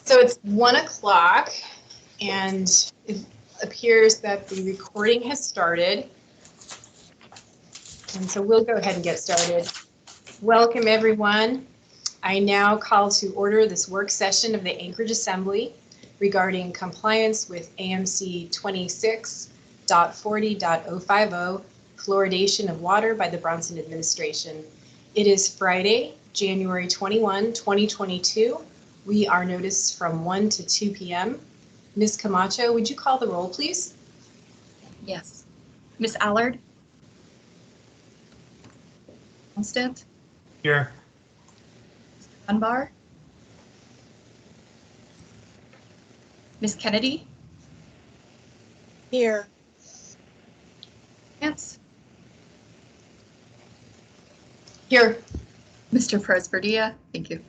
So it's 1 o'clock, and it appears that the recording has started. And so we'll go ahead and get started. Welcome, everyone. I now call to order this work session of the Anchorage Assembly regarding compliance with AMC 26.40.050, fluoridation of water by the Bronson administration. It is Friday, January 21, 2022. We are noticed from 1 to 2 p.m. Ms. Camacho, would you call the roll, please? Yes. Ms. Allard? Constant? Here. Mr. Dunbar? Ms. Kennedy? Here. Vance? Here. Mr. Perez-Verdia? Thank you.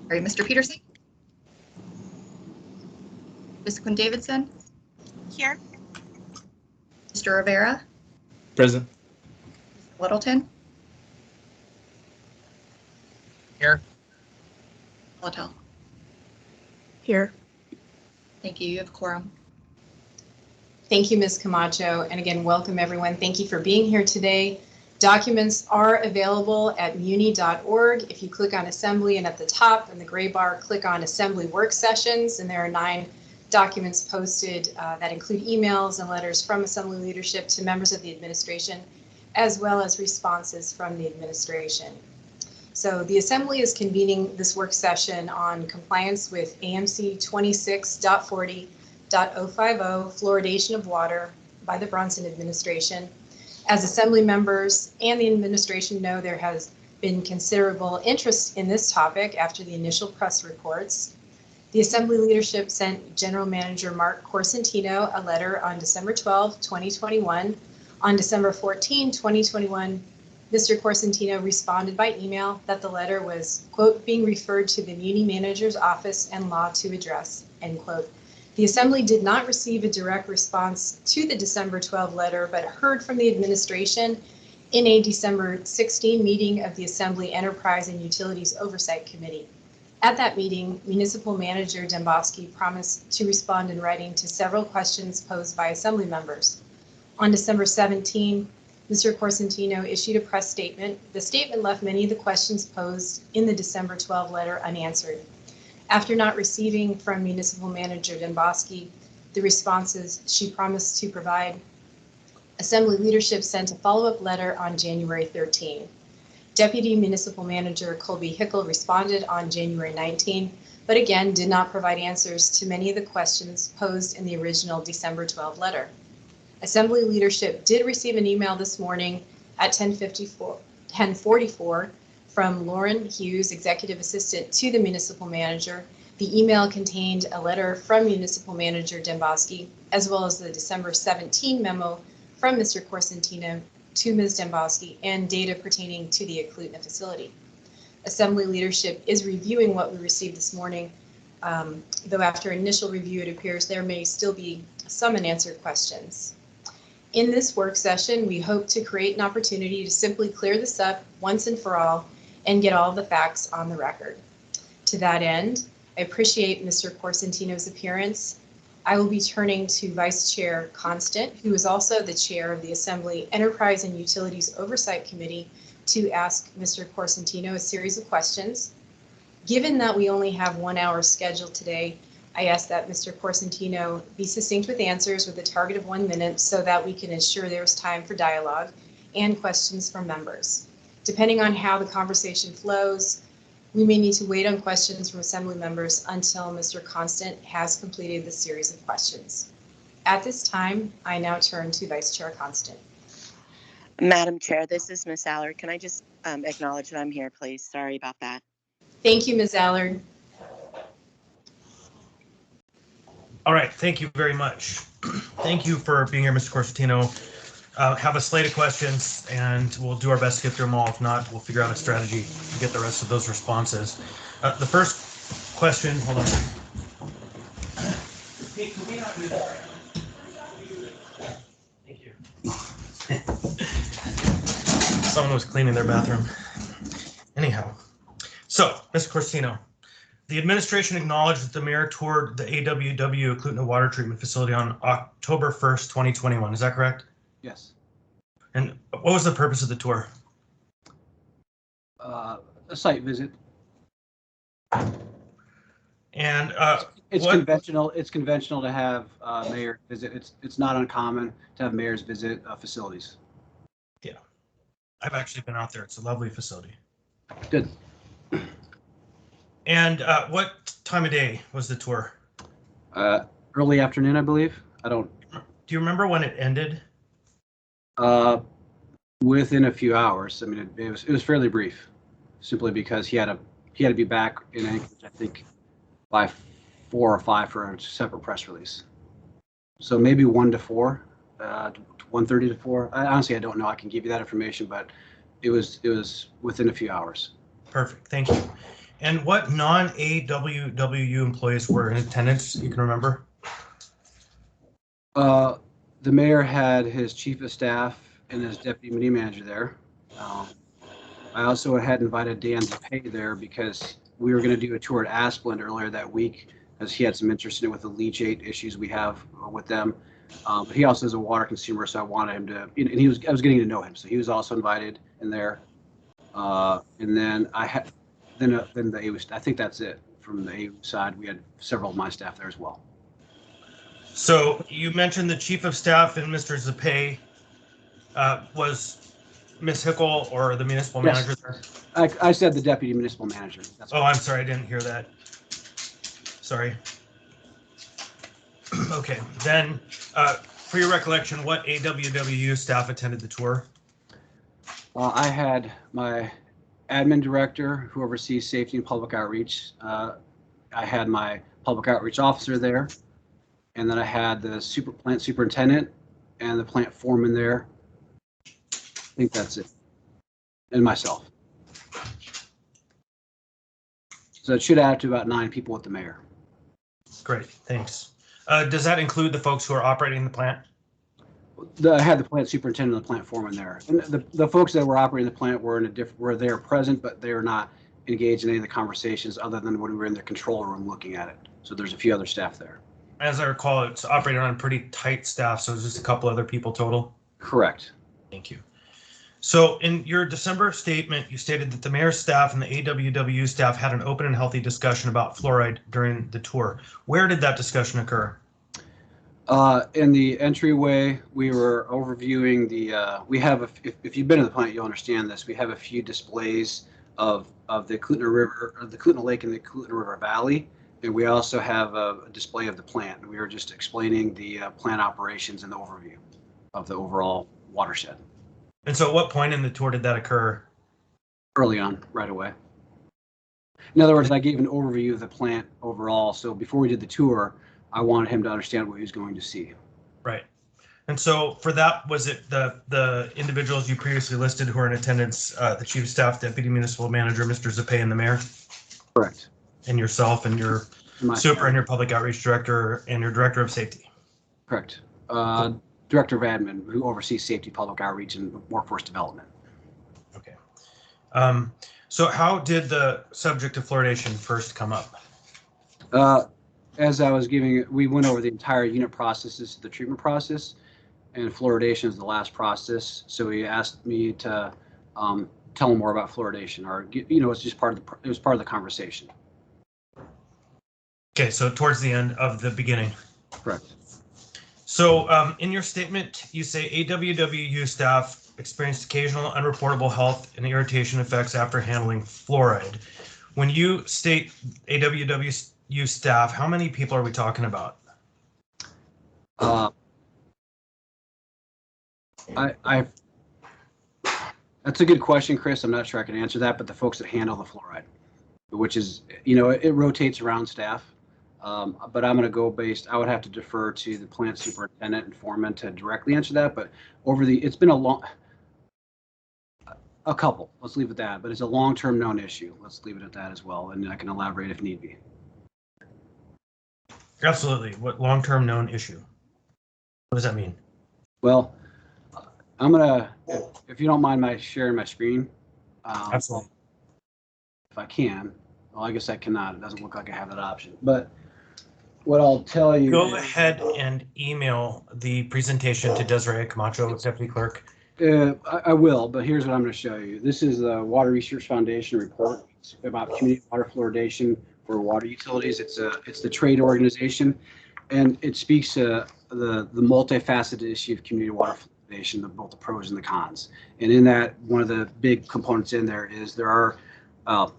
All right, Mr. Peterson? Ms. Quinn-Davidson? Here. Mr. Rivera? Present. Mr. Littleton? Here. Littell? Here. Thank you. You have quorum. Thank you, Ms. Camacho. And again, welcome, everyone. Thank you for being here today. Documents are available at muni.org. If you click on Assembly and at the top in the gray bar, click on Assembly Work Sessions, and there are 9 documents posted that include emails and letters from Assembly leadership to members of the administration, as well as responses from the administration. So the Assembly is convening this work session on compliance with AMC 26.40.050, fluoridation of water by the Bronson administration. As Assembly members and the administration know, there has been considerable interest in this topic after the initial press reports. The Assembly leadership sent General Manager Mark Corsentino a letter on December 12, 2021. On December 14, 2021, Mr. Corsentino responded by email that the letter was, quote, being referred to the Muni Manager's office and law to address, end quote. The Assembly did not receive a direct response to the December 12 letter, but heard from the administration in a December 16 meeting of the Assembly Enterprise and Utilities Oversight Committee. At that meeting, Municipal Manager Dembowski promised to respond in writing to several questions posed by Assembly members. On December 17, Mr. Corsentino issued a press statement. The statement left many of the questions posed in the December 12 letter unanswered. After not receiving from Municipal Manager Dembowski the responses she promised to provide, Assembly leadership sent a follow-up letter on January 13. Deputy Municipal Manager Colby Hickel responded on January 19, but again did not provide answers to many of the questions posed in the original December 12 letter. Assembly leadership did receive an email this morning at 10:44 from Lauren Hughes, Executive Assistant to the Municipal Manager. The email contained a letter from Municipal Manager Dembowski, as well as the December 17 memo from Mr. Corsentino to Ms. Dembowski and data pertaining to the Eklutna facility. Assembly leadership is reviewing what we received this morning, though after initial review, it appears there may still be some unanswered questions. In this work session, we hope to create an opportunity to simply clear this up once and for all and get all the facts on the record. To that end, I appreciate Mr. Corsentino's appearance. I will be turning to Vice Chair Constant, who is also the chair of the Assembly Enterprise and Utilities Oversight Committee, to ask Mr. Corsentino a series of questions. Given that we only have 1 hour scheduled today, I ask that Mr. Corsentino be succinct with answers with a target of 1 minute so that we can ensure there's time for dialogue and questions from members. Depending on how the conversation flows, we may need to wait on questions from Assembly members until Mr. Constant has completed the series of questions. At this time, I now turn to Vice Chair Constant. Madam Chair, this is Miss Allard. Can I just acknowledge that I'm here, please? Sorry about that. Thank you, Ms. Allard. All right, thank you very much. Thank you for being here, Mr. Corsentino. Have a slate of questions, and we'll do our best to get through them all. If not, we'll figure out a strategy to get the rest of those responses. The first question, hold on. Hey, can we not do that? Thank you. Someone was cleaning their bathroom. Anyhow, So, Ms. Corsino, the administration acknowledged that the mayor toured the AWW Eklutna Water Treatment Facility on October 1st, 2021. Is that correct? Yes. And what was the purpose of the tour? A site visit. And It's what- conventional. It's conventional to have mayor visit. It's not uncommon to have mayors visit facilities. Yeah, I've actually been out there. It's a lovely facility. Good. And what time of day was the tour? Early afternoon, I believe. I don't. Do you remember when it ended? Within a few hours. I mean, it was fairly brief, simply because he had to be back in Anchorage, I think, by 4 or 5 for a separate press release. So maybe 1 to 4, 1:30 to 4. Honestly, I don't know. I can give you that information, but it was within a few hours. Perfect, thank you. And what non-AWWU employees were in attendance, you can remember? The mayor had his chief of staff and his deputy mini manager there. I also had invited Dan DePay there because we were going to do a tour at Asplund earlier that week, as he had some interest in it with the leachate issues we have with them. But he also is a water consumer, so I wanted him to, and I was getting to know him, so he was also invited in there. And then then the AU, I think that's it. From the AU side, we had several of my staff there as well. So you mentioned the chief of staff and Mr. Zapay. Was Ms. Hickle or the municipal Yes. manager there? I said the deputy municipal manager. That's Oh, I'm sorry, I didn't hear that. Sorry. Okay, then for your recollection, what AWWU staff attended the tour? I had my admin director who oversees safety and public outreach. I had my public outreach officer there, and then I had the plant superintendent and the plant foreman there. I think that's it, and myself. So it should add up to about 9 people with the mayor. Great, thanks. Does that include the folks who are operating the plant? I had the plant superintendent and the plant foreman there, and the folks that were operating the plant were there present, but they were not engaged in any of the conversations other than when we were in the control room looking at it. So there's a few other staff there. As I recall, it's operated on a pretty tight staff, so it's just a couple other people total. Correct. Thank you. So in your December statement, you stated that the mayor's staff and the AWWU staff had an open and healthy discussion about fluoride during the tour. Where did that discussion occur? In the entryway, we were overviewing we have, if you've been to the plant, you'll understand this. We have a few displays of the Eklutna River, or the Eklutna Lake and the Eklutna River Valley. And we also have a display of the plant. And we were just explaining the plant operations and the overview of the overall watershed. And so at what point in the tour did that occur? Early on, right away. In other words, I gave an overview of the plant overall. So before we did the tour, I wanted him to understand what he was going to see. Right. And so for that, was it the individuals you previously listed who are in attendance, the chief of staff, deputy municipal manager, Mr. Zapay, and the mayor? Correct. And yourself and your super and your public outreach director and your director of safety? Correct. Director of admin, who oversees safety, public outreach, and workforce development. Okay. So how did the subject of fluoridation first come up? As I was giving, we went over the entire unit processes, the treatment process, and fluoridation is the last process. So he asked me to tell him more about fluoridation, or it's just it was part of the conversation. Okay, so towards the end of the beginning. Correct. So in your statement, you say AWWU staff experienced occasional unreportable health and irritation effects after handling fluoride. When you state AWWU staff, how many people are we talking about? That's a good question, Chris. I'm not sure I can answer that, but the folks that handle the fluoride, which is, it rotates around staff. But I'm going to go based, I would have to defer to the plant superintendent and foreman to directly answer that. But it's been a couple, let's leave it at that. But it's a long-term known issue. Let's leave it at that as well. And I can elaborate if need be. Absolutely. What long-term known issue? What does that mean? Well, I'm going to, if you don't mind sharing my screen. Absolutely. if I can. Well, I guess I cannot. It doesn't look like I have that option. But what I'll tell you. Go ahead and email the presentation to Desiree Camacho, Deputy Clerk. I will, but here's what I'm going to show you. This is the Water Research Foundation report. It's about community water fluoridation for water utilities. It's the trade organization, and it speaks to the multifaceted issue of community water fluoridation, both the pros and the cons. And in that, one of the big components in there is there are,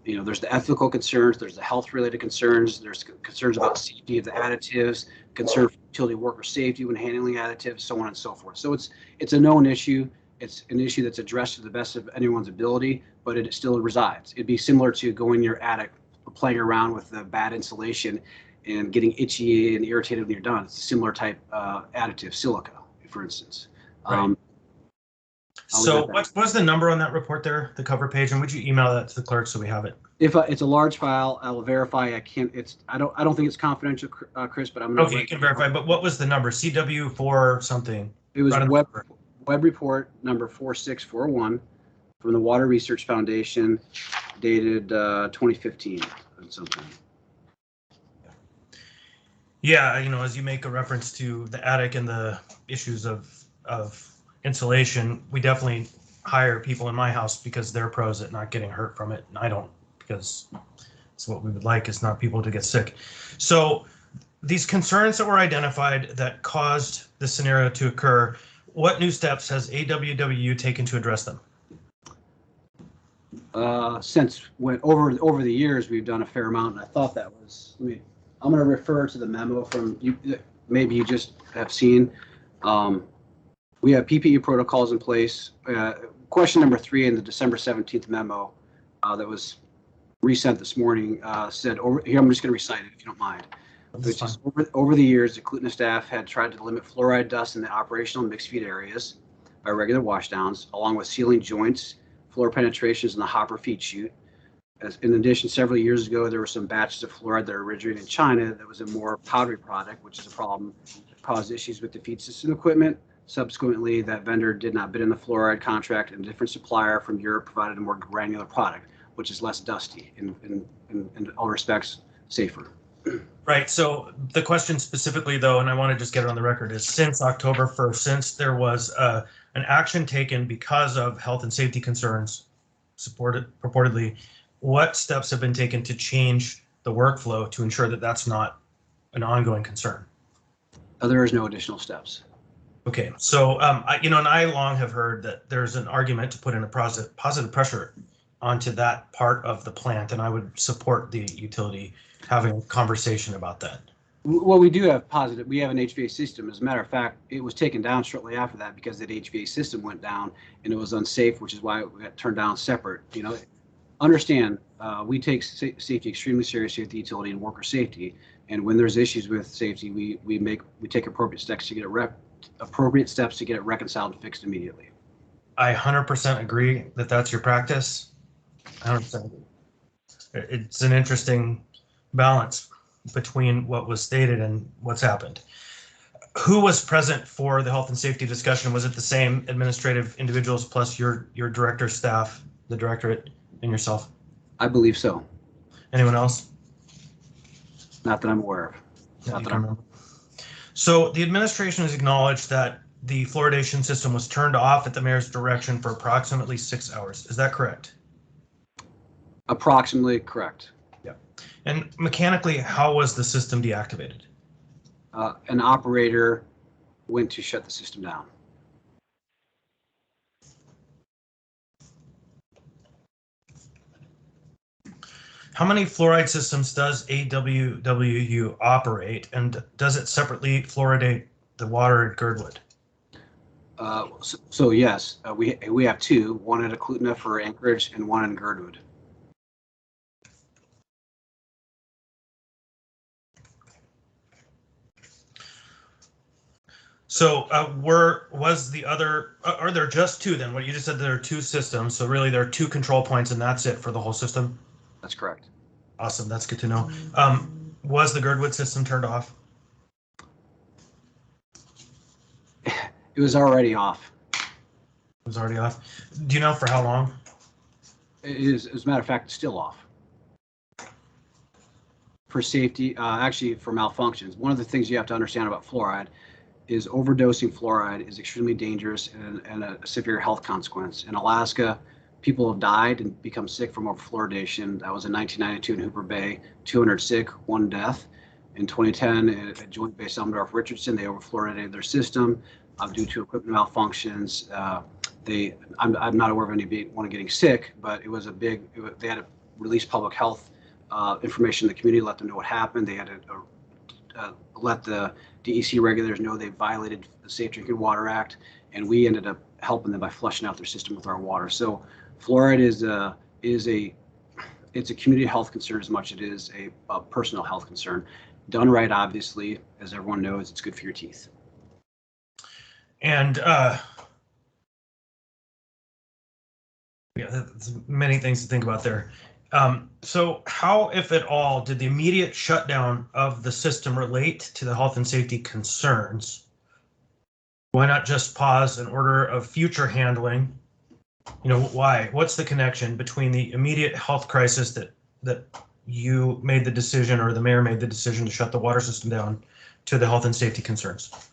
there's the ethical concerns, there's the health-related concerns, there's concerns about safety of the additives, concern for utility worker safety when handling additives, so on and so forth. So it's a known issue. It's an issue that's addressed to the best of anyone's ability, but it still resides. It'd be similar to going in your attic, playing around with the bad insulation and getting itchy and irritated when you're done. It's a similar type additive, silica, for instance. Right. So what's the number on that report there, the cover page, and would you email that to the clerk so we have it? If it's a large file, I will verify. I can't. I don't think it's confidential, Chris. But I'm okay. You can verify. But what was the number? CW4 something. It was web report number 4641 from the Water Research Foundation, dated 2015 or something. Yeah, as you make a reference to the attic and the issues of insulation, we definitely hire people in my house because they're pros at not getting hurt from it, and I don't, because it's what we would like is not people to get sick. So these concerns that were identified that caused the scenario to occur, what new steps has AWWU taken to address them? Since over the years, we've done a fair amount, and I thought that was. I'm going to refer to the memo from you. Maybe you just have seen. We have PPE protocols in place. Question number 3 in the December 17th memo that was resent this morning said, here, I'm just going to recite it if you don't mind. Which is, over the years, the Clutina staff had tried to limit fluoride dust in the operational mixed feed areas by regular washdowns, along with sealing joints, floor penetrations in the hopper feed chute. In addition, several years ago, there were some batches of fluoride that originated in China that was a more powdery product, which is a problem that caused issues with the feed system equipment. Subsequently, that vendor did not bid in the fluoride contract, and a different supplier from Europe provided a more granular product, which is less dusty and in all respects safer. Right. So the question specifically, though, and I want to just get it on the record, is since October 1st, since there was an action taken because of health and safety concerns, purportedly, what steps have been taken to change the workflow to ensure that that's not an ongoing concern? There is no additional steps. Okay, so and I long have heard that there's an argument to put in a positive pressure onto that part of the plant, and I would support the utility having a conversation about that. Well, we do have positive. We have an HVAC system. As a matter of fact, it was taken down shortly after that because that HVAC system went down and it was unsafe, which is why it got turned down separate. Understand, we take safety extremely seriously at the utility and worker safety. And when there's issues with safety, we take appropriate steps to get it reconciled and fixed immediately. I 100% agree that that's your practice. 100%. It's an interesting balance between what was stated and what's happened. Who was present for the health and safety discussion? Was it the same administrative individuals plus your director staff, the directorate, and yourself? I believe so. Anyone else? Not that I'm aware of. Not that I remember. So the administration has acknowledged that the fluoridation system was turned off at the mayor's direction for approximately 6 hours. Is that correct? Approximately correct. Yeah. And mechanically, how was the system deactivated? An operator went to shut the system down. How many fluoride systems does AWWU operate, and does it separately fluoridate the water at Gerdwood? So yes, we have 2, one at Clutina for Anchorage and one in Gerdwood. So was the other, are there just 2 then? What you just said, there are 2 systems, so really there are 2 control points and that's it for the whole system? That's correct. Awesome, that's good to know. Was the Gerdwood system turned off? It was already off. It was already off. Do you know for how long? It is, as a matter of fact, it's still off. for safety, actually for malfunctions. One of the things you have to understand about fluoride is overdosing fluoride is extremely dangerous and a severe health consequence. In Alaska, people have died and become sick from overfluoridation. That was in 1992 in Hooper Bay, 200 sick, 1 death. In 2010, at Joint Base Elmendorf-Richardson, they overfluoridated their system due to equipment malfunctions. I'm not aware of anyone getting sick, but it was they had to release public health information in the community, let them know what happened. They had to let the DEC regulators know they violated the Safe Drinking Water Act, and we ended up helping them by flushing out their system with our water. So fluoride it's a community health concern as much as it is a personal health concern. Done right, obviously, as everyone knows, it's good for your teeth. And yeah, there's many things to think about there. So how, if at all, did the immediate shutdown of the system relate to the health and safety concerns? Why not just pause an order of future handling? You know, why? What's the connection between the immediate health crisis that you made the decision, or the mayor made the decision to shut the water system down, to the health and safety concerns?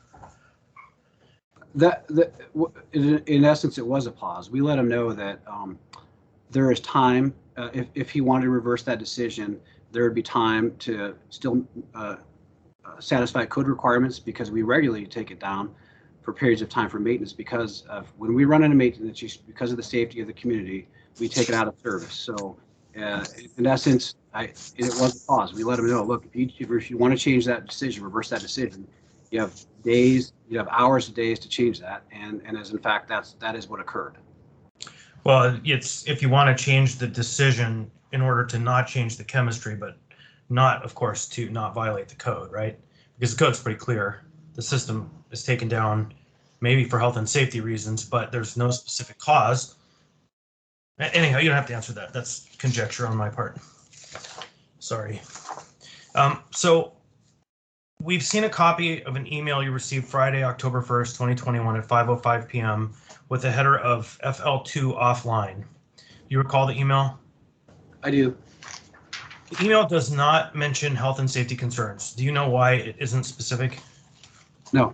In essence, it was a pause. We let him know that there is time. If he wanted to reverse that decision, there would be time to still satisfy code requirements, because we regularly take it down for periods of time for maintenance, because when we run into maintenance, because of the safety of the community, we take it out of service. So in essence, it was a pause. We let them know, look, if you want to change that decision, reverse that decision, you have days, you have hours of days to change that. And as in fact, that is what occurred. Well, it's if you want to change the decision in order to not change the chemistry, but not, of course, to not violate the code, right? Because the code's pretty clear. The system is taken down maybe for health and safety reasons, but there's no specific cause. Anyhow, you don't have to answer that. That's conjecture on my part. Sorry. So we've seen a copy of an email you received Friday, October 1st, 2021 at 5:05 p.m. with a header of FL2 offline. You recall the email? I do. The email does not mention health and safety concerns. Do you know why it isn't specific? No.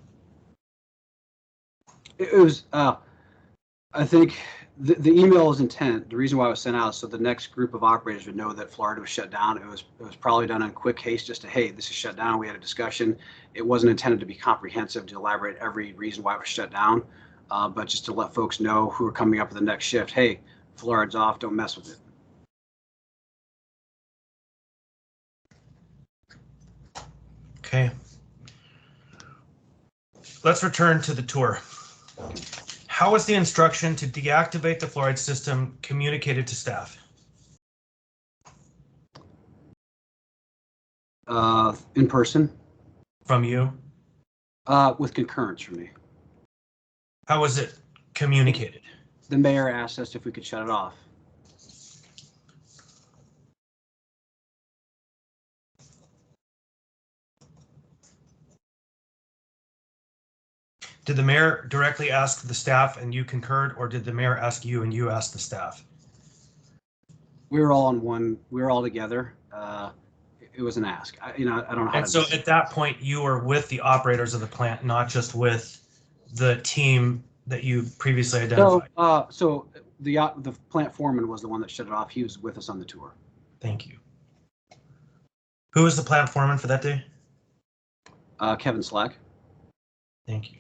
It was, I think the email's intent, the reason why it was sent out, so the next group of operators would know that Florida was shut down. It was probably done in quick haste, just to, hey, this is shut down. We had a discussion. It wasn't intended to be comprehensive, to elaborate every reason why it was shut down, but just to let folks know who are coming up with the next shift, hey, Florida's off, don't mess with it. Okay. Let's return to the tour. How was the instruction to deactivate the fluoride system communicated to staff? In person. From you? With concurrence from me. How was it communicated? The mayor asked us if we could shut it off. Did the mayor directly ask the staff and you concurred, or did the mayor ask you and you asked the staff? We were all we were all together. It was an ask. I don't know how to. And so at that point, you were with the operators of the plant, not just with the team that you previously identified. So the plant foreman was the one that shut it off. He was with us on the tour. Thank you. Who was the plant foreman for that day? Kevin Slack. Thank you.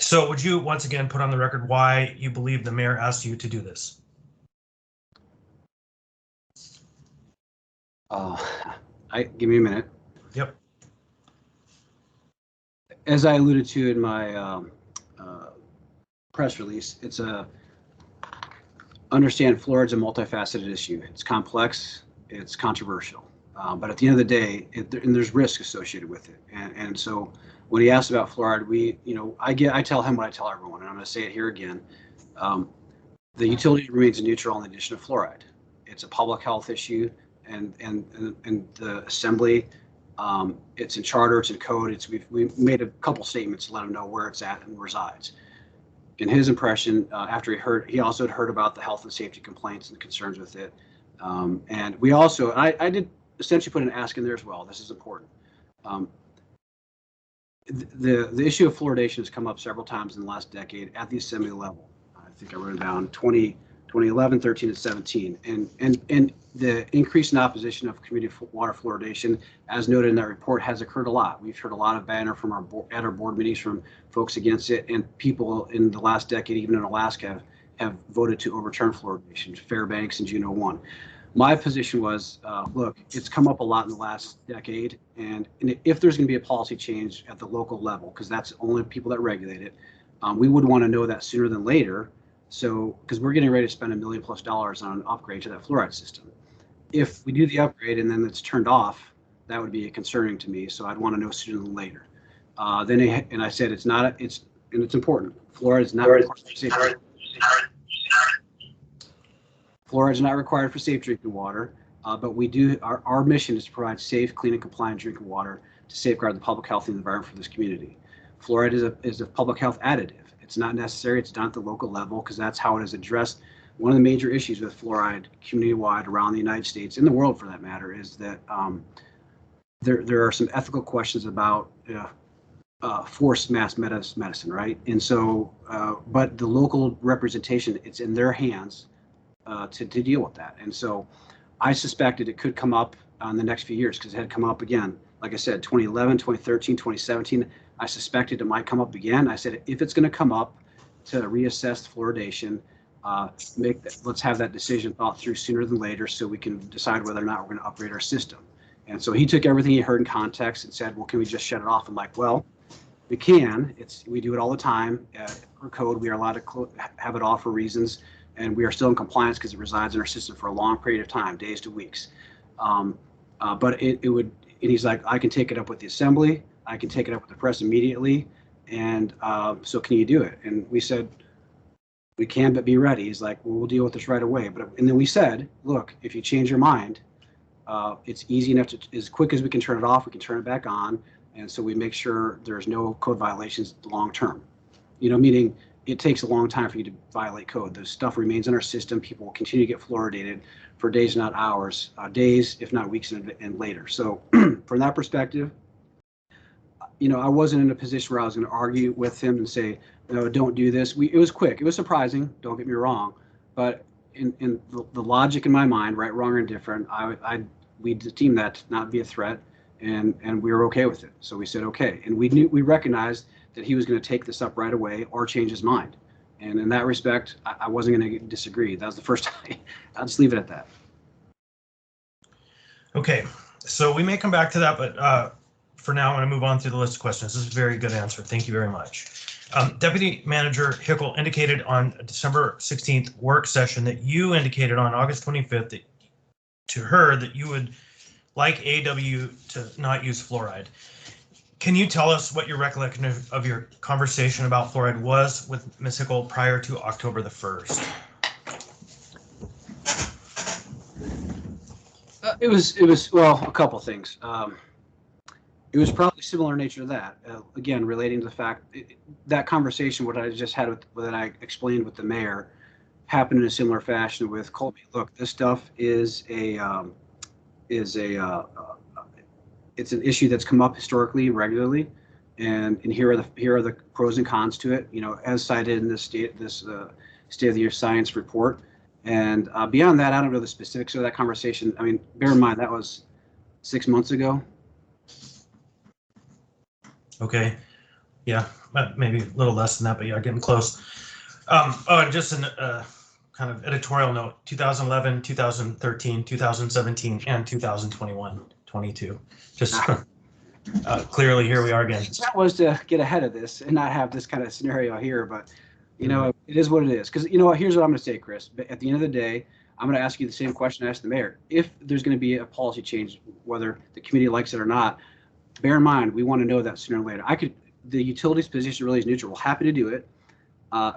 So would you once again put on the record why you believe the mayor asked you to do this? Give me a minute. Yep. As I alluded to in my press release, understand fluoride's a multifaceted issue. It's complex, it's controversial, but at the end of the day, there's risk associated with it. And so when he asked about fluoride, I tell him what I tell everyone, and I'm going to say it here again. The utility remains neutral on the addition of fluoride. It's a public health issue, and the assembly, it's in charter, it's in code. We've made a couple statements to let him know where it's at and resides. In his impression, after he also had heard about the health and safety complaints and concerns with it, And we also, I did essentially put an ask in there as well. This is important. The issue of fluoridation has come up several times in the last decade at the assembly level. I think I wrote it down 2011, 13, and 17. And the increase in opposition of community water fluoridation, as noted in that report, has occurred a lot. We've heard a lot of banter from at our board meetings from folks against it, and people in the last decade, even in Alaska, have voted to overturn fluoridation, Fairbanks and Juneau 1. My position was, look, it's come up a lot in the last decade, and if there's going to be a policy change at the local level, because that's the only people that regulate it, we would want to know that sooner than later. So, because we're getting ready to spend $1 million+ on an upgrade to that fluoride system. If we do the upgrade and then it's turned off, that would be concerning to me. So I'd want to know sooner than later. And I said it's not, and it's important. Fluoride is not required for safe. Fluoride is not required for safe drinking water, but we do. Our mission is to provide safe, clean, and compliant drinking water to safeguard the public health and environment for this community. Fluoride is a public health additive. It's not necessary. It's done at the local level because that's how it is addressed. One of the major issues with fluoride community-wide around the United States, in the world for that matter, is that there are some ethical questions about forced mass medicine, right? And so, but the local representation, it's in their hands to deal with that. And so I suspected it could come up in the next few years because it had come up again. Like I said, 2011, 2013, 2017, I suspected it might come up again. I said, if it's going to come up to reassess fluoridation, let's have that decision thought through sooner than later so we can decide whether or not we're going to upgrade our system. And so he took everything he heard in context and said, well, can we just shut it off? I'm like, well, we can. We do it all the time. Per code, we are allowed to have it off for reasons, and we are still in compliance because it resides in our system for a long period of time, days to weeks. But it would, and he's like, I can take it up with the assembly. I can take it up with the press immediately. And so can you do it? And we said, we can, but be ready. He's like, well, we'll deal with this right away. And then we said, look, if you change your mind, it's easy enough to, as quick as we can turn it off, we can turn it back on. And so we make sure there's no code violations long term. Meaning it takes a long time for you to violate code. The stuff remains in our system. People will continue to get fluoridated for days, not hours, days, if not weeks and later. So from that perspective, I wasn't in a position where I was going to argue with him and say, no, don't do this. It was quick. It was surprising. Don't get me wrong. But in the logic in my mind, right, wrong, or indifferent, we deemed that to not be a threat, and we were okay with it. So we said, okay. And we recognized that he was going to take this up right away or change his mind. And in that respect, I wasn't going to disagree. That was the first time. I'll just leave it at that. Okay, so we may come back to that, but for now, I'm going to move on through the list of questions. This is a very good answer. Thank you very much. Deputy Manager Hickel indicated on December 16th work session that you indicated on August 25th to her that you would like AW to not use fluoride. Can you tell us what your recollection of your conversation about fluoride was with Ms. Hickel prior to October the 1st? It was well, a couple things. It was probably similar nature to that. Again, relating to the fact that conversation, what I just had that I explained with the mayor, happened in a similar fashion with Colby. Look, this stuff is it's an issue that's come up historically, regularly, and here are the pros and cons to it. As cited in this state of the year science report. And beyond that, I don't know the specifics of that conversation. I mean, bear in mind that was 6 months ago. Okay, yeah, maybe a little less than that, but yeah, getting close. And just a kind of editorial note: 2011, 2013, 2017, and 2021, 22. Just clearly, here we are again. That was to get ahead of this and not have this kind of scenario here, but it is what it is. Because here's what I'm going to say, Chris. But at the end of the day, I'm going to ask you the same question I asked the mayor. If there's going to be a policy change, whether the committee likes it or not, bear in mind, we want to know that sooner or later. The utilities position really is neutral. We're happy to do it.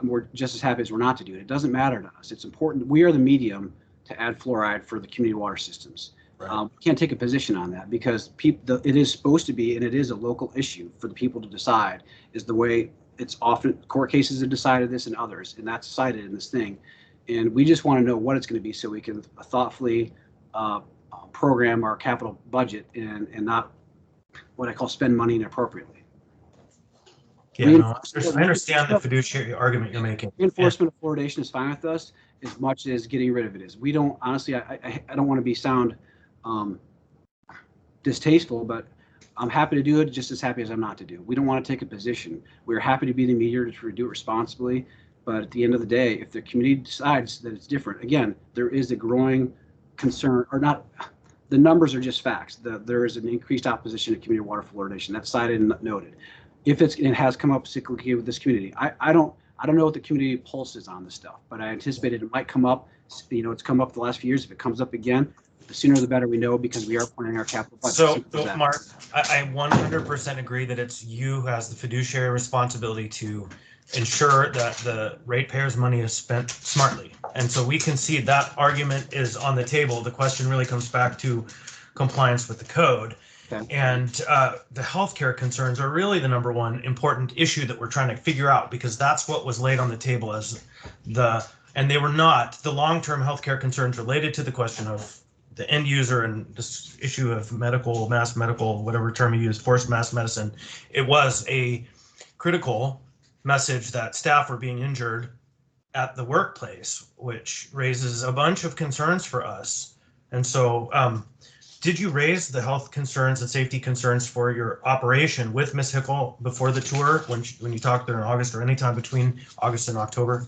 We're just as happy as we're not to do it. It doesn't matter to us. It's important. We are the medium to add fluoride for the community water systems. Right. We can't take a position on that because it is supposed to be, and it is a local issue for the people to decide, is the way it's often court cases have decided this and others, and that's cited in this thing. And we just want to know what it's going to be so we can thoughtfully program our capital budget and not what I call spend money inappropriately. Yeah, no, I understand the fiduciary argument you're making. Reinforcement of fluoridation is fine with us as much as getting rid of it is. We don't, honestly, I don't want to sound distasteful, but I'm happy to do it just as happy as I'm not to do. We don't want to take a position. We're happy to be the mediator to do it responsibly. But at the end of the day, if the community decides that it's different, again, there is a growing concern, or not, the numbers are just facts. There is an increased opposition to community water fluoridation. That's cited and noted. If it has come up cyclically with this community, I don't know what the community pulse is on this stuff, but I anticipated it might come up. You know, it's come up the last few years. If it comes up again, the sooner the better we know, because we are planning our capital budget. So Mark, I 100% agree that it's you who has the fiduciary responsibility to ensure that the ratepayers' money is spent smartly. And so we can see that argument is on the table. The question really comes back to compliance with the code. Okay. And the healthcare concerns are really the number one important issue that we're trying to figure out, because that's what was laid on the table as and they were not the long-term healthcare concerns related to the question of the end user and this issue of mass medical, whatever term you use, forced mass medicine. It was a critical message that staff were being injured at the workplace, which raises a bunch of concerns for us. And so did you raise the health concerns and safety concerns for your operation with Ms. Hickel before the tour when you talked to her in August, or any time between August and October?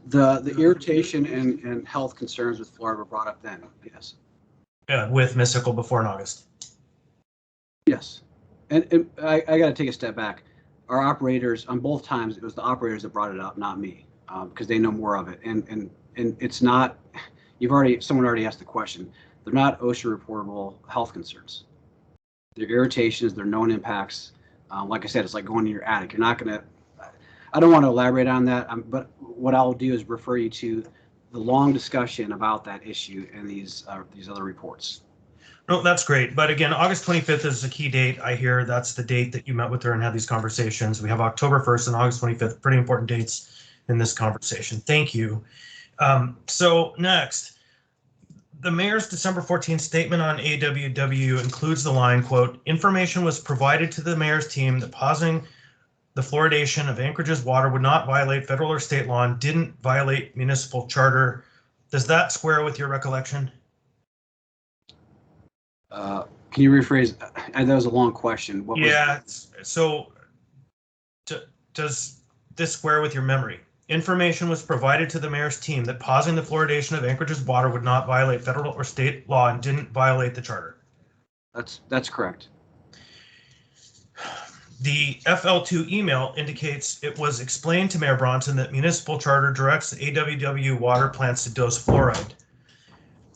The irritation and health concerns with Florida were brought up then, yes. Yeah, with Ms. Hickel before in August. Yes. And I got to take a step back. Our operators, on both times, it was the operators that brought it up, not me, because they know more of it. And it's not, someone already asked the question. They're not OSHA reportable health concerns. They're irritations, they're known impacts. Like I said, it's like going in your attic. You're not going to, I don't want to elaborate on that, but what I'll do is refer you to the long discussion about that issue and these other reports. No, that's great. But again, August 25th is a key date. I hear that's the date that you met with her and had these conversations. We have October 1st and August 25th, pretty important dates in this conversation. Thank you. So next, the mayor's December 14th statement on AWW includes the line, quote, information was provided to the mayor's team that pausing the fluoridation of Anchorage's water would not violate federal or state law and didn't violate municipal charter. Does that square with your recollection? Can you rephrase? That was a long question. So does this square with your memory? Information was provided to the mayor's team that pausing the fluoridation of Anchorage's water would not violate federal or state law and didn't violate the charter. That's correct. The FL2 email indicates it was explained to Mayor Bronson that municipal charter directs the AWW water plants to dose fluoride.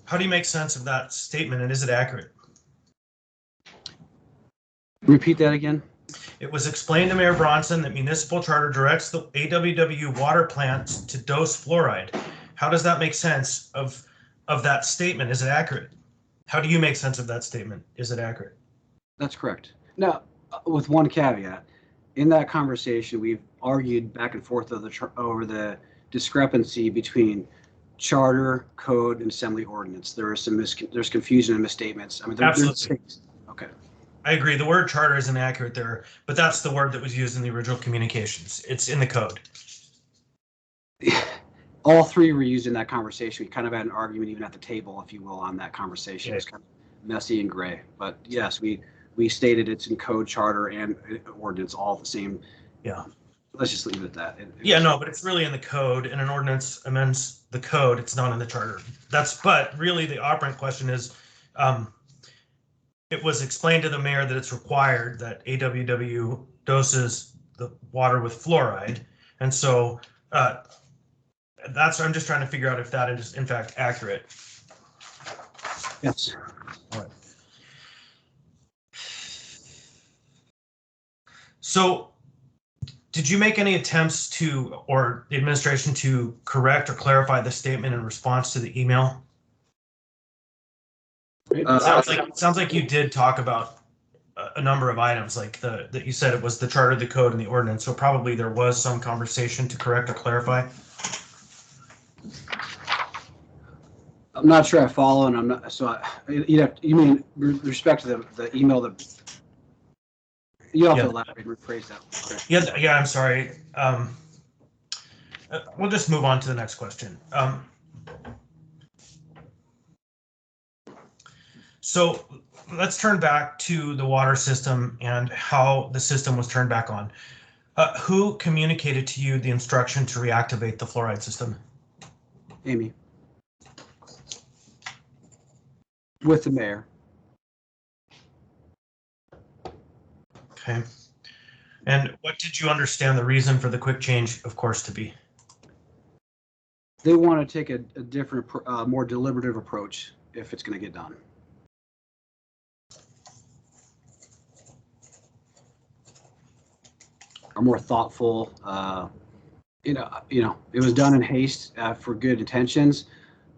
How do you make sense of that statement, and is it accurate? Repeat that again. It was explained to Mayor Bronson that municipal charter directs the AWW water plants to dose fluoride. How does that make sense of that statement? Is it accurate? How do you make sense of that statement? Is it accurate? That's correct. Now, with one caveat, in that conversation, we've argued back and forth over the discrepancy between charter, code, and assembly ordinance. There's confusion and misstatements. I mean, Absolutely. Okay. I agree. The word charter is inaccurate there, but that's the word that was used in the original communications. It's in the code. All three were used in that conversation. We kind of had an argument even at the table, if you will, on that conversation. It's kind of messy and gray, but yes, we stated it's in code, charter, and ordinance, all the same. Yeah. Let's just leave it at that. No, but it's really in the code, and an ordinance amends the code. It's not in the charter. But really the operant question is, it was explained to the mayor that it's required that AWW doses the water with fluoride. And so I'm just trying to figure out if that is in fact accurate. Yes. All right. So did you make any attempts to, or the administration, to correct or clarify the statement in response to the email? Sounds like you did talk about a number of items, like that you said it was the charter, the code, and the ordinance. So probably there was some conversation to correct or clarify. I'm not sure I follow, and I'm not, so you mean with respect to the email that, you have to elaborate, rephrase that. Okay. Yeah, I'm sorry. We'll just move on to the next question. So let's turn back to the water system and how the system was turned back on. Who communicated to you the instruction to reactivate the fluoride system? Amy. With the mayor. Okay. And what did you understand the reason for the quick change of course to be? They want to take a different, more deliberative approach if it's going to get done. Or more thoughtful. It was done in haste for good intentions,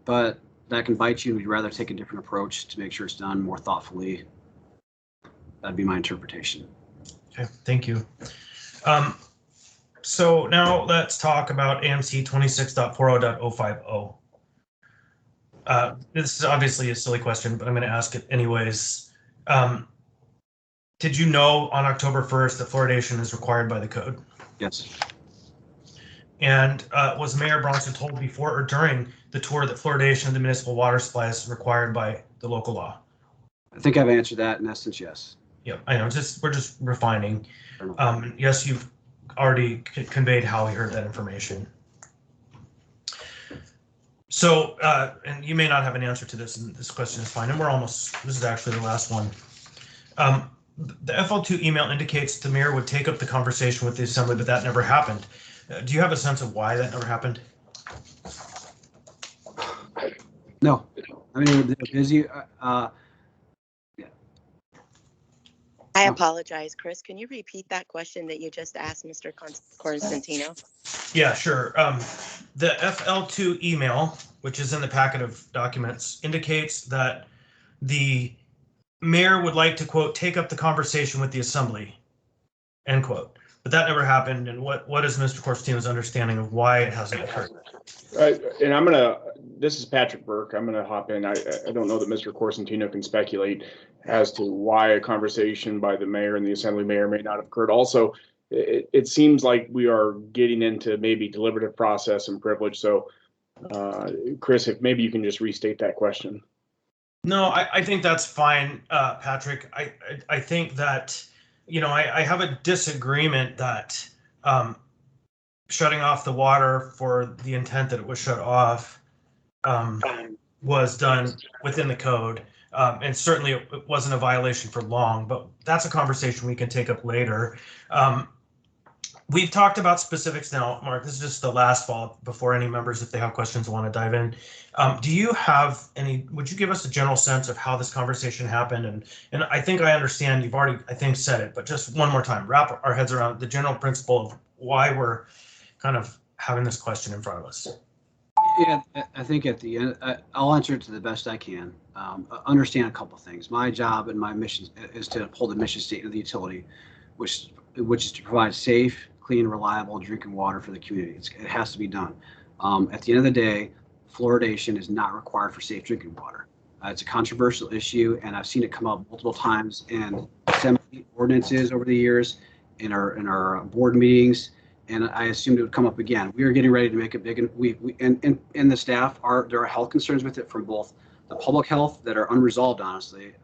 but that can bite you. We'd rather take a different approach to make sure it's done more thoughtfully. That'd be my interpretation. Okay, thank you. So now let's talk about AMC 26.40.050. This is obviously a silly question, but I'm going to ask it anyways. Did you know on October 1st that fluoridation is required by the code? Yes. And was Mayor Bronson told before or during the tour that fluoridation of the municipal water supply is required by the local law? I think I've answered that in essence, yes. Yeah, I know. We're just refining. Yes, you've already conveyed how he heard that information. So, and you may not have an answer to this, and this question is fine. And this is actually the last one. The FL2 email indicates the mayor would take up the conversation with the assembly, but that never happened. Do you have a sense of why that never happened? No, I mean, they're busy. I apologize, Chris. Can you repeat that question that you just asked Mr. Constantino? Yeah, sure. The FL2 email, which is in the packet of documents, indicates that the mayor would like to, quote, take up the conversation with the assembly, end quote. But that never happened. And what is Mr. Corstino's understanding of why it hasn't occurred? And this is Patrick Burke. I'm gonna hop in. I don't know that Mr. Corstino can speculate as to why a conversation by the mayor and the assembly may or may not have occurred. Also, it seems like we are getting into maybe deliberative process and privilege. So, Chris, if maybe you can just restate that question. No, I think that's fine, Patrick. I think that, I have a disagreement that shutting off the water for the intent that it was shut off was done within the code. And certainly it wasn't a violation for long, but that's a conversation we can take up later. We've talked about specifics now, Mark. This is just the last follow-up before any members, if they have questions, want to dive in. Do you have would you give us a general sense of how this conversation happened? And I think I understand, you've already, I think, said it, but just one more time, wrap our heads around the general principle of why we're kind of having this question in front of us. Yeah, I think at the end, I'll answer it to the best I can. Understand a couple of things. My job and my mission is to uphold the mission statement of the utility, which is to provide safe, clean, reliable drinking water for the community. It has to be done. At the end of the day, fluoridation is not required for safe drinking water. It's a controversial issue, and I've seen it come up multiple times in assembly ordinances over the years, in our board meetings, and I assumed it would come up again. We are getting ready to make it big, and the staff there are health concerns with it from both the public health that are unresolved, honestly.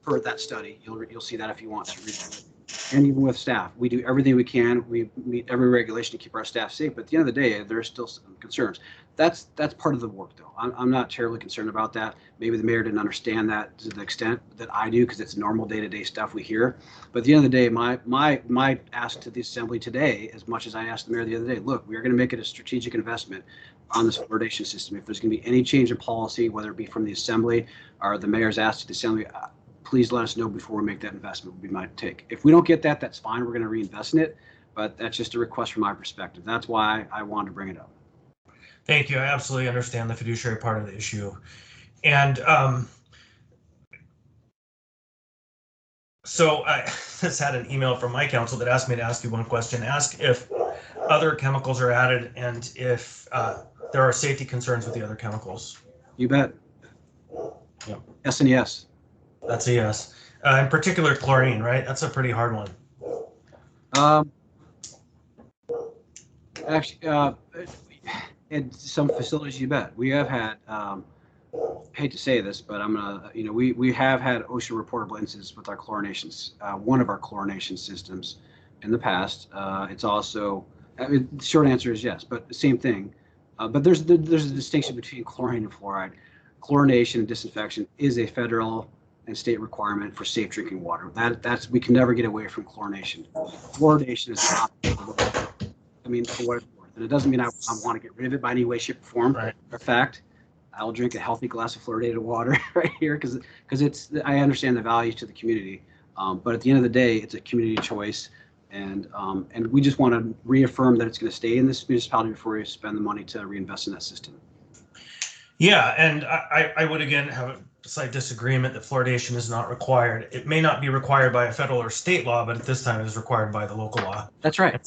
For that study, you'll see that if you want to read it. And even with staff, we do everything we can. We meet every regulation to keep our staff safe. But at the end of the day, there's still some concerns. That's part of the work, though. I'm not terribly concerned about that. Maybe the mayor didn't understand that to the extent that I do, because it's normal day-to-day stuff we hear. But at the end of the day, my ask to the assembly today, as much as I asked the mayor the other day, look, we are going to make it a strategic investment on this fluoridation system. If there's going to be any change in policy, whether it be from the assembly or the mayor's ask to the assembly, please let us know before we make that investment, would be my take. If we don't get that, that's fine. We're going to reinvest in it. But that's just a request from my perspective. That's why I wanted to bring it up. Thank you. I absolutely understand the fiduciary part of the issue. And so I just had an email from my counsel that asked me to ask you one question. Ask if other chemicals are added and if there are safety concerns with the other chemicals. You bet. Yep. Yes and yes. That's a yes. In particular, chlorine, right? That's a pretty hard one. Actually, in some facilities, you bet. We have had, hate to say this, but I'm gonna, we have had OSHA reportable incidents with our chlorinations, one of our chlorination systems in the past. It's also, the short answer is yes, but the same thing. But there's a distinction between chlorine and fluoride. Chlorination and disinfection is a federal and state requirement for safe drinking water. That's we can never get away from chlorination. Fluoridation is not. I mean, for what it's worth, and it doesn't mean I want to get rid of it by any way, shape, or form. Right. In fact, I'll drink a healthy glass of fluoridated water right here because it's. I understand the value to the community, but at the end of the day, it's a community choice, and we just want to reaffirm that it's going to stay in this municipality before we spend the money to reinvest in that system. Yeah, and I would again have a slight disagreement that fluoridation is not required. It may not be required by a federal or state law, but at this time it is required by the local law. That's right.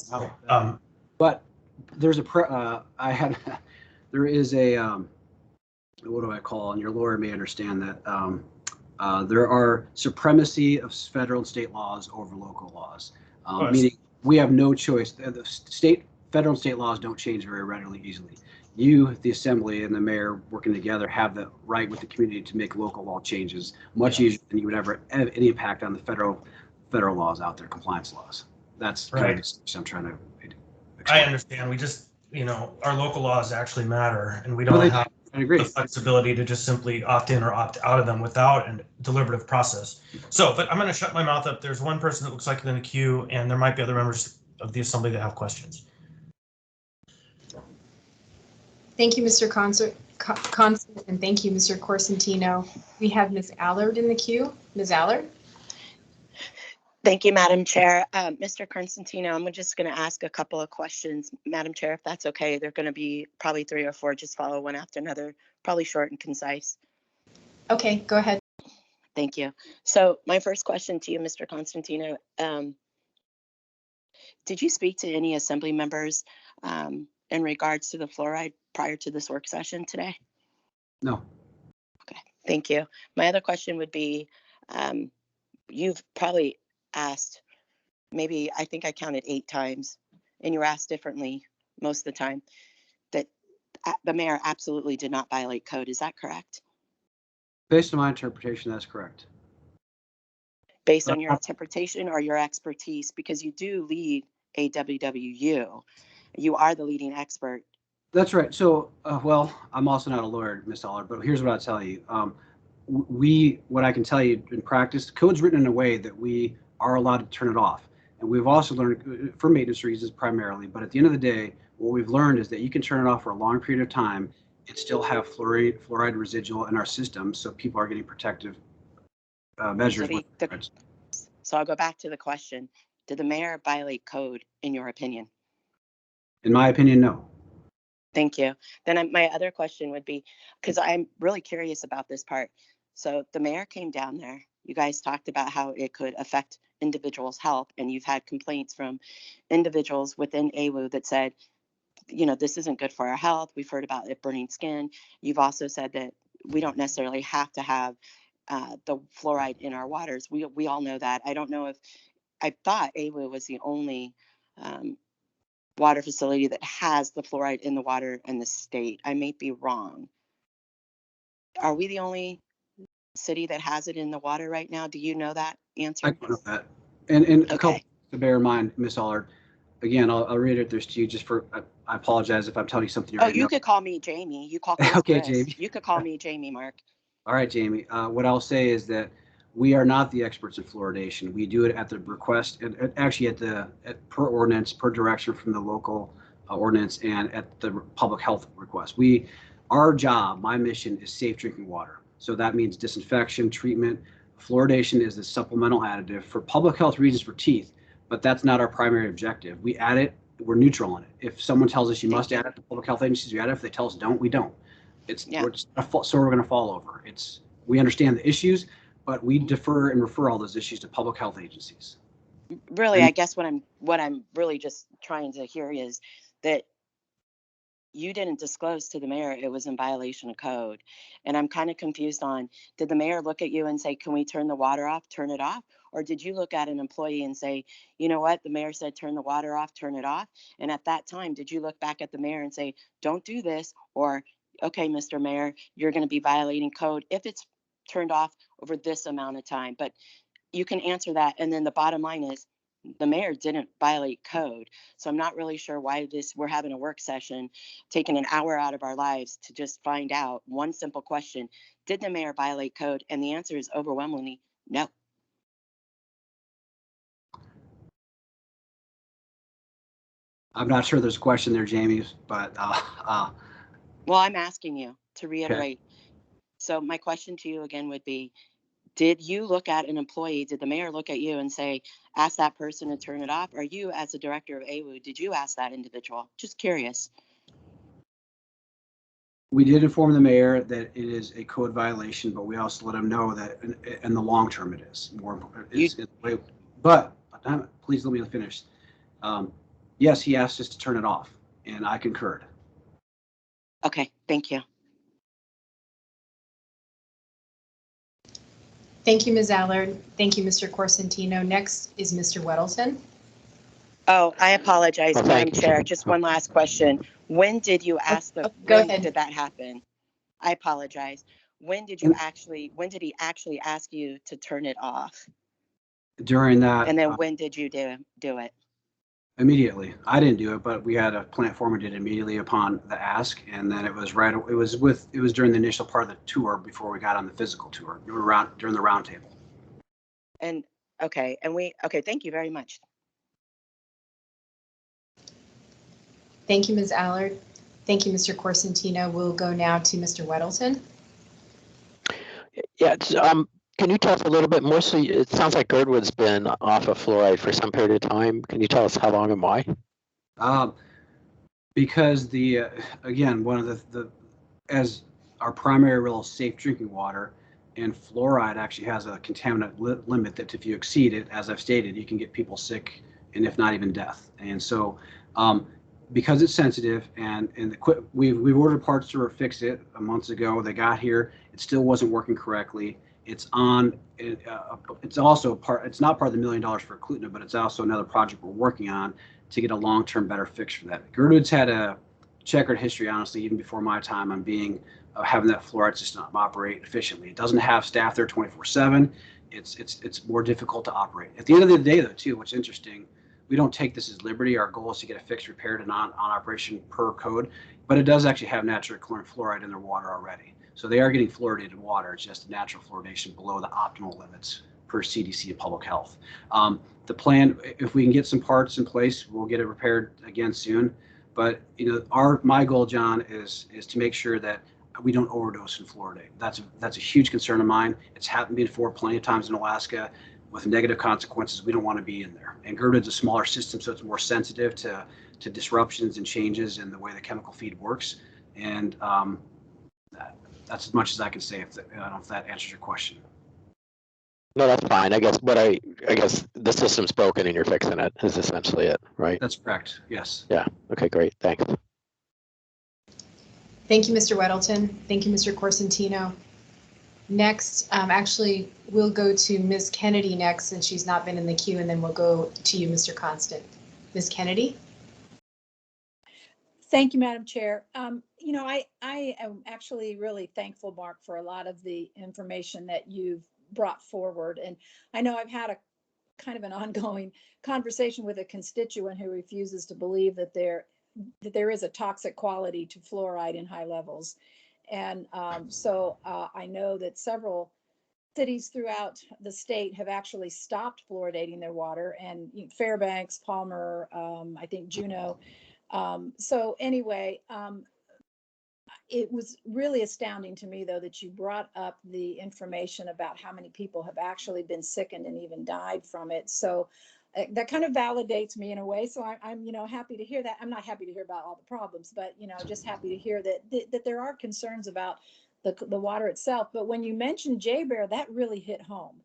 But there's there is a, what do I call, and your lawyer may understand that there are supremacy of federal and state laws over local laws, meaning we have no choice. The federal and state laws don't change very readily, easily. You, the assembly, and the mayor working together have the right with the community to make local law changes much easier than you would ever have any impact on the federal laws out there, compliance laws. That's kind of the I'm trying to explain. I understand. We just, our local laws actually matter, and we don't have the flexibility to just simply opt in or opt out of them without a deliberative process. So, but I'm going to shut my mouth up. There's one person that looks like they're in the queue, and there might be other members of the assembly that have questions. Thank you, Mr. Constant, and thank you, Mr. Corsentino. We have Ms. Allard in the queue. Ms. Allard? Thank you, Madam Chair. Mr. Constantino, I'm just going to ask a couple of questions, Madam Chair, if that's okay. They're going to be probably 3 or 4, just follow one after another, probably short and concise. Okay, go ahead. Thank you. So my first question to you, Mr. Constantino, did you speak to any assembly members in regards to the fluoride prior to this work session today? No. Okay, thank you. My other question would be, you've probably asked, maybe I think I counted 8 times, and you were asked differently most of the time, that the mayor absolutely did not violate code. Is that correct? Based on my interpretation, that's correct. Based on your interpretation or your expertise, because you do lead a WWU. You are the leading expert. That's right. So, well, I'm also not a lawyer, Ms. Allard, but here's what I'll tell you. What I can tell you in practice, the code's written in a way that we are allowed to turn it off. And we've also learned, for maintenance reasons primarily, but at the end of the day, what we've learned is that you can turn it off for a long period of time and still have fluoride residual in our system, so people are getting protective measures. So I'll go back to the question. Did the mayor violate code, in your opinion? In my opinion, no. Thank you. Then my other question would be, because I'm really curious about this part. So the mayor came down there. You guys talked about how it could affect individuals' health, and you've had complaints from individuals within AWU that said, this isn't good for our health. We've heard about it burning skin. You've also said that we don't necessarily have to have the fluoride in our waters. We all know that. I don't know if, I thought AWU was the only water facility that has the fluoride in the water in the state. I may be wrong. Are we the only city that has it in the water right now? Do you know that answer? I don't know that. And okay. A couple to bear in mind, Ms. Allard, again, I'll reiterate this to you just for, I apologize if I'm telling you something. You could call me Jamie. You call me okay, Chris. Jamie. You could call me Jamie, Mark. All right, Jamie. What I'll say is that we are not the experts in fluoridation. We do it at the request, and actually per ordinance, per direction from the local ordinance, and at the public health request. Our job, my mission, is safe drinking water. So that means disinfection, treatment. Fluoridation is a supplemental additive for public health reasons for teeth, but that's not our primary objective. We add it, we're neutral on it. If someone tells us you must add it to public health agencies, we add it. If they tell us don't, we don't. We're going to fall over. We understand the issues, but we defer and refer all those issues to public health agencies. Really, I guess what I'm really just trying to hear is that you didn't disclose to the mayor it was in violation of code. And I'm kind of confused on, did the mayor look at you and say, can we turn the water off, turn it off? Or did you look at an employee and say, you know what, the mayor said, turn the water off, turn it off? And at that time, did you look back at the mayor and say, don't do this? Or, okay, Mr. Mayor, you're going to be violating code if it's turned off over this amount of time. But you can answer that. And then the bottom line is, the mayor didn't violate code. So I'm not really sure why we're having a work session, taking an hour out of our lives to just find out one simple question. Did the mayor violate code? And the answer is overwhelmingly no. I'm not sure there's a question there, Jamie, but Well, I'm asking you to reiterate. Okay. So my question to you again would be, did you look at an employee? Did the mayor look at you and say, ask that person to turn it off? Or you, as a director of AWU, did you ask that individual? Just curious. We did inform the mayor that it is a code violation, but we also let him know that in the long term it is more important. But please let me finish. Yes, he asked us to turn it off, and I concurred. Okay, thank you. Thank you, Ms. Allard. Thank you, Mr. Corsentino. Next is Mr. Weddleton. Oh, I apologize, Madam Chair. Just one last question. When did you ask go ahead. Did that happen? I apologize. When did he actually ask you to turn it off? During that. And then when did you do it? Immediately. I didn't do it, but we had a plant foreman did immediately upon the ask, and then it was during the initial part of the tour before we got on the physical tour. We were during the roundtable. And okay, thank you very much. Thank you, Ms. Allard. Thank you, Mr. Corsentino. We'll go now to Mr. Weddleton. Yeah, can you tell us a little bit more? So it sounds like Gerdwood's been off of fluoride for some period of time. Can you tell us how long and why? Because again, one of the as our primary rule is safe drinking water, and fluoride actually has a contaminant limit that if you exceed it, as I've stated, you can get people sick and if not even death. And so because it's sensitive and we've ordered parts to fix it months ago. They got here. It still wasn't working correctly. It's on. It's also it's not part of the $1 million for Clutina, but it's also another project we're working on to get a long-term better fix for that. Gerdwood's had a checkered history, honestly, even before my time on having that fluoride system operate efficiently. It doesn't have staff there 24/7. It's more difficult to operate. At the end of the day, though, too, what's interesting, we don't take this as liberty. Our goal is to get it fixed, repaired, and on operation per code. But it does actually have natural chlorine fluoride in their water already. So they are getting fluoridated water. It's just natural fluoridation below the optimal limits per CDC of public health. The plan, if we can get some parts in place, we'll get it repaired again soon. But my goal, John, is to make sure that we don't overdose in fluoridate. That's a huge concern of mine. It's happened before plenty of times in Alaska with negative consequences. We don't want to be in there. And Gerdwood's a smaller system, so it's more sensitive to disruptions and changes in the way the chemical feed works. And that's as much as I can say. I don't know if that answers your question. No, that's fine. I guess the system's broken and you're fixing it is essentially it, right? That's correct. Yes. Yeah. Okay, great. Thanks. Thank you, Mr. Weddleton. Thank you, Mr. Corsentino. Next, actually, we'll go to Ms. Kennedy next, since she's not been in the queue, and then we'll go to you, Mr. Constant. Ms. Kennedy? Thank you, Madam Chair. I am actually really thankful, Mark, for a lot of the information that you've brought forward. And I know I've had a kind of an ongoing conversation with a constituent who refuses to believe that there is a toxic quality to fluoride in high levels. And so I know that several cities throughout the state have actually stopped fluoridating their water, and Fairbanks, Palmer, I think Juneau. So anyway, it was really astounding to me, though, that you brought up the information about how many people have actually been sickened and even died from it. So that kind of validates me in a way. So I'm happy to hear that. I'm not happy to hear about all the problems, but just happy to hear that there are concerns about the water itself. But when you mentioned J-Bear, that really hit home.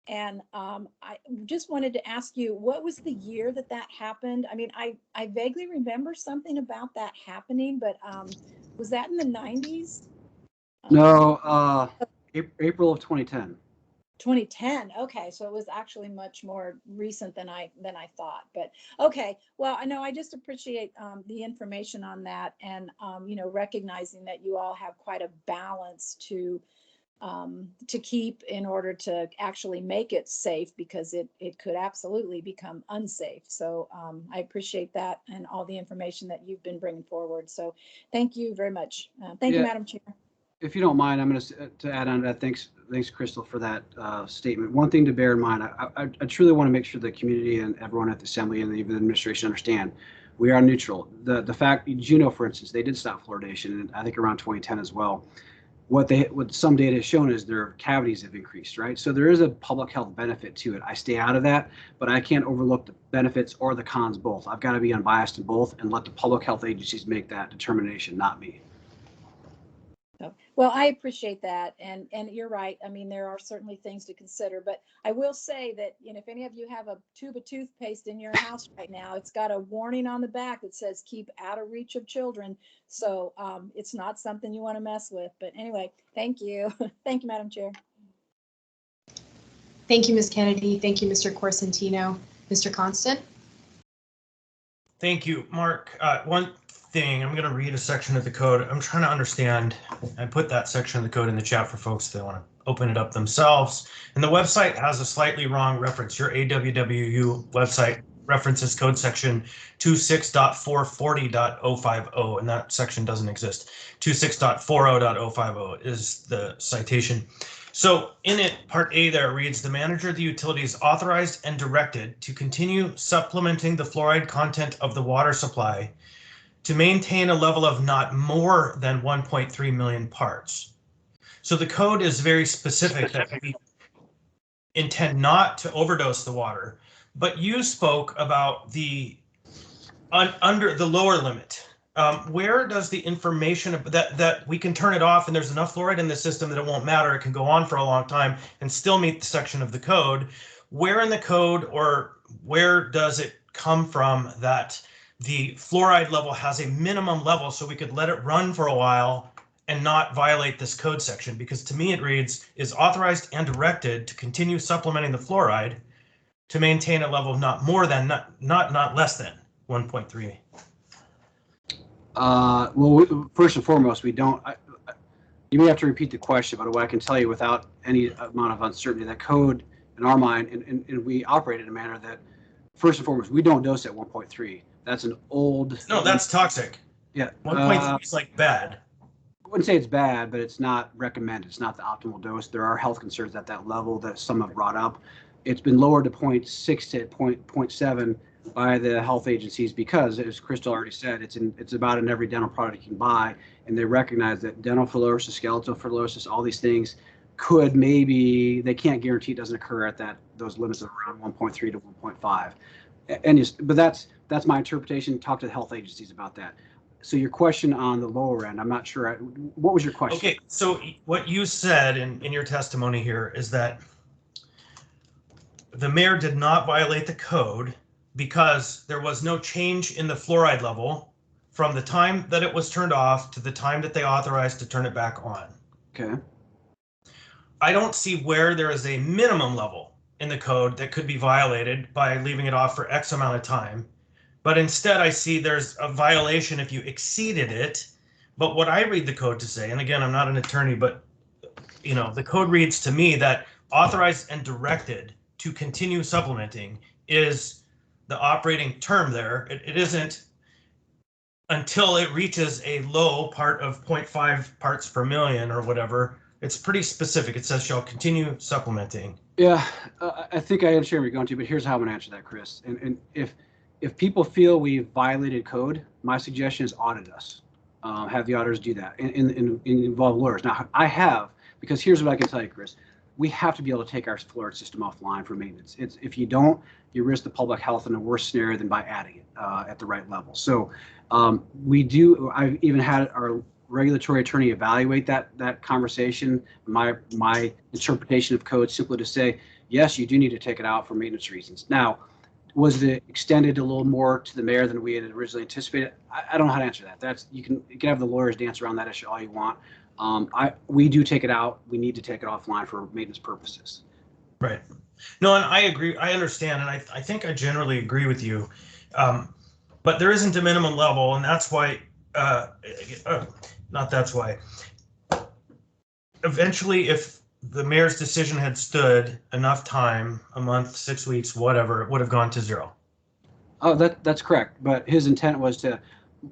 And I just wanted to ask you, what was the year that that happened? I mean, I vaguely remember something about that happening, but was that in the 90s? No, April of 2010. 2010. Okay, so it was actually much more recent than I thought. But okay, well, I know I just appreciate the information on that, and recognizing that you all have quite a balance to keep in order to actually make it safe, because it could absolutely become unsafe. So I appreciate that and all the information that you've been bringing forward. So thank you very much. Thank you, Madam Chair. If you don't mind, I'm going to add on to that. Thanks, Crystal, for that statement. One thing to bear in mind, I truly want to make sure the community and everyone at the Assembly and even the administration understand we are neutral. The fact, Juneau, for instance, they did stop fluoridation, and I think around 2010 as well. What some data has shown is their cavities have increased, right? So there is a public health benefit to it. I stay out of that, but I can't overlook the benefits or the cons both. I've got to be unbiased in both and let the public health agencies make that determination, not me. So, well, I appreciate that, and you're right. I mean, there are certainly things to consider, but I will say that, if any of you have a tube of toothpaste in your house right now, it's got a warning on the back that says keep out of reach of children. So it's not something you want to mess with. But anyway, thank you. Thank you, Madam Chair. Thank you, Ms. Kennedy. Thank you, Mr. Corsentino. Mr. Constant? Thank you, Mark. One thing, I'm going to read a section of the code. I'm trying to understand. I put that section of the code in the chat for folks that want to open it up themselves. And the website has a slightly wrong reference. Your AWWU website references code section 26.440.050, and that section doesn't exist. 26.40.050 is the citation. So in it, part A there reads, the manager of the utility is authorized and directed to continue supplementing the fluoride content of the water supply to maintain a level of not more than 1.3 million parts. So the code is very specific that we intend not to overdose the water, but you spoke about the under the lower limit. Where does the information that we can turn it off and there's enough fluoride in the system that it won't matter, it can go on for a long time and still meet the section of the code? Where in the code, or where does it come from that the fluoride level has a minimum level so we could let it run for a while and not violate this code section? Because to me it reads, is authorized and directed to continue supplementing the fluoride to maintain a level of not more than, not less than 1.3. Well, first and foremost, we don't. You may have to repeat the question, but what I can tell you without any amount of uncertainty, that code in our mind, and we operate in a manner that, first and foremost, we don't dose at 1.3. That's an old. No, that's toxic. Yeah. 1.3 is like bad. I wouldn't say it's bad, but it's not recommended. It's not the optimal dose. There are health concerns at that level that some have brought up. It's been lowered to 0.6 to 0.7 by the health agencies because, as Crystal already said, it's about in every dental product you can buy, and they recognize that dental fluorosis, skeletal fluorosis, all these things could maybe, they can't guarantee it doesn't occur at those limits of around 1.3 to 1.5. But that's my interpretation. Talk to the health agencies about that. So your question on the lower end, I'm not sure. What was your question? Okay, so what you said in your testimony here is that the mayor did not violate the code because there was no change in the fluoride level from the time that it was turned off to the time that they authorized to turn it back on. Okay. I don't see where there is a minimum level in the code that could be violated by leaving it off for X amount of time. But instead, I see there's a violation if you exceeded it. But what I read the code to say, and again, I'm not an attorney, but the code reads to me that authorized and directed to continue supplementing is the operating term there. It isn't until it reaches a low part of 0.5 parts per million or whatever. It's pretty specific. It says shall continue supplementing. Yeah, I think I understand where you're going to, but here's how I'm going to answer that, Chris. And if people feel we've violated code, my suggestion is audit us. Have the auditors do that and involve lawyers. Now, I have, because here's what I can tell you, Chris. We have to be able to take our fluoride system offline for maintenance. If you don't, you risk the public health in a worse scenario than by adding it at the right level. So we do. I've even had our regulatory attorney evaluate that conversation. My interpretation of code simply to say, yes, you do need to take it out for maintenance reasons. Now, was it extended a little more to the mayor than we had originally anticipated? I don't know how to answer that. That's you can have the lawyers dance around that issue all you want. We do take it out. We need to take it offline for maintenance purposes. Right. No, and I agree. I understand, and I think I generally agree with you. But there isn't a minimum level, and that's why. Not that's why. Eventually, if the mayor's decision had stood enough time, a month, 6 weeks, whatever, it would have gone to 0. Oh, that's correct. But his intent was to,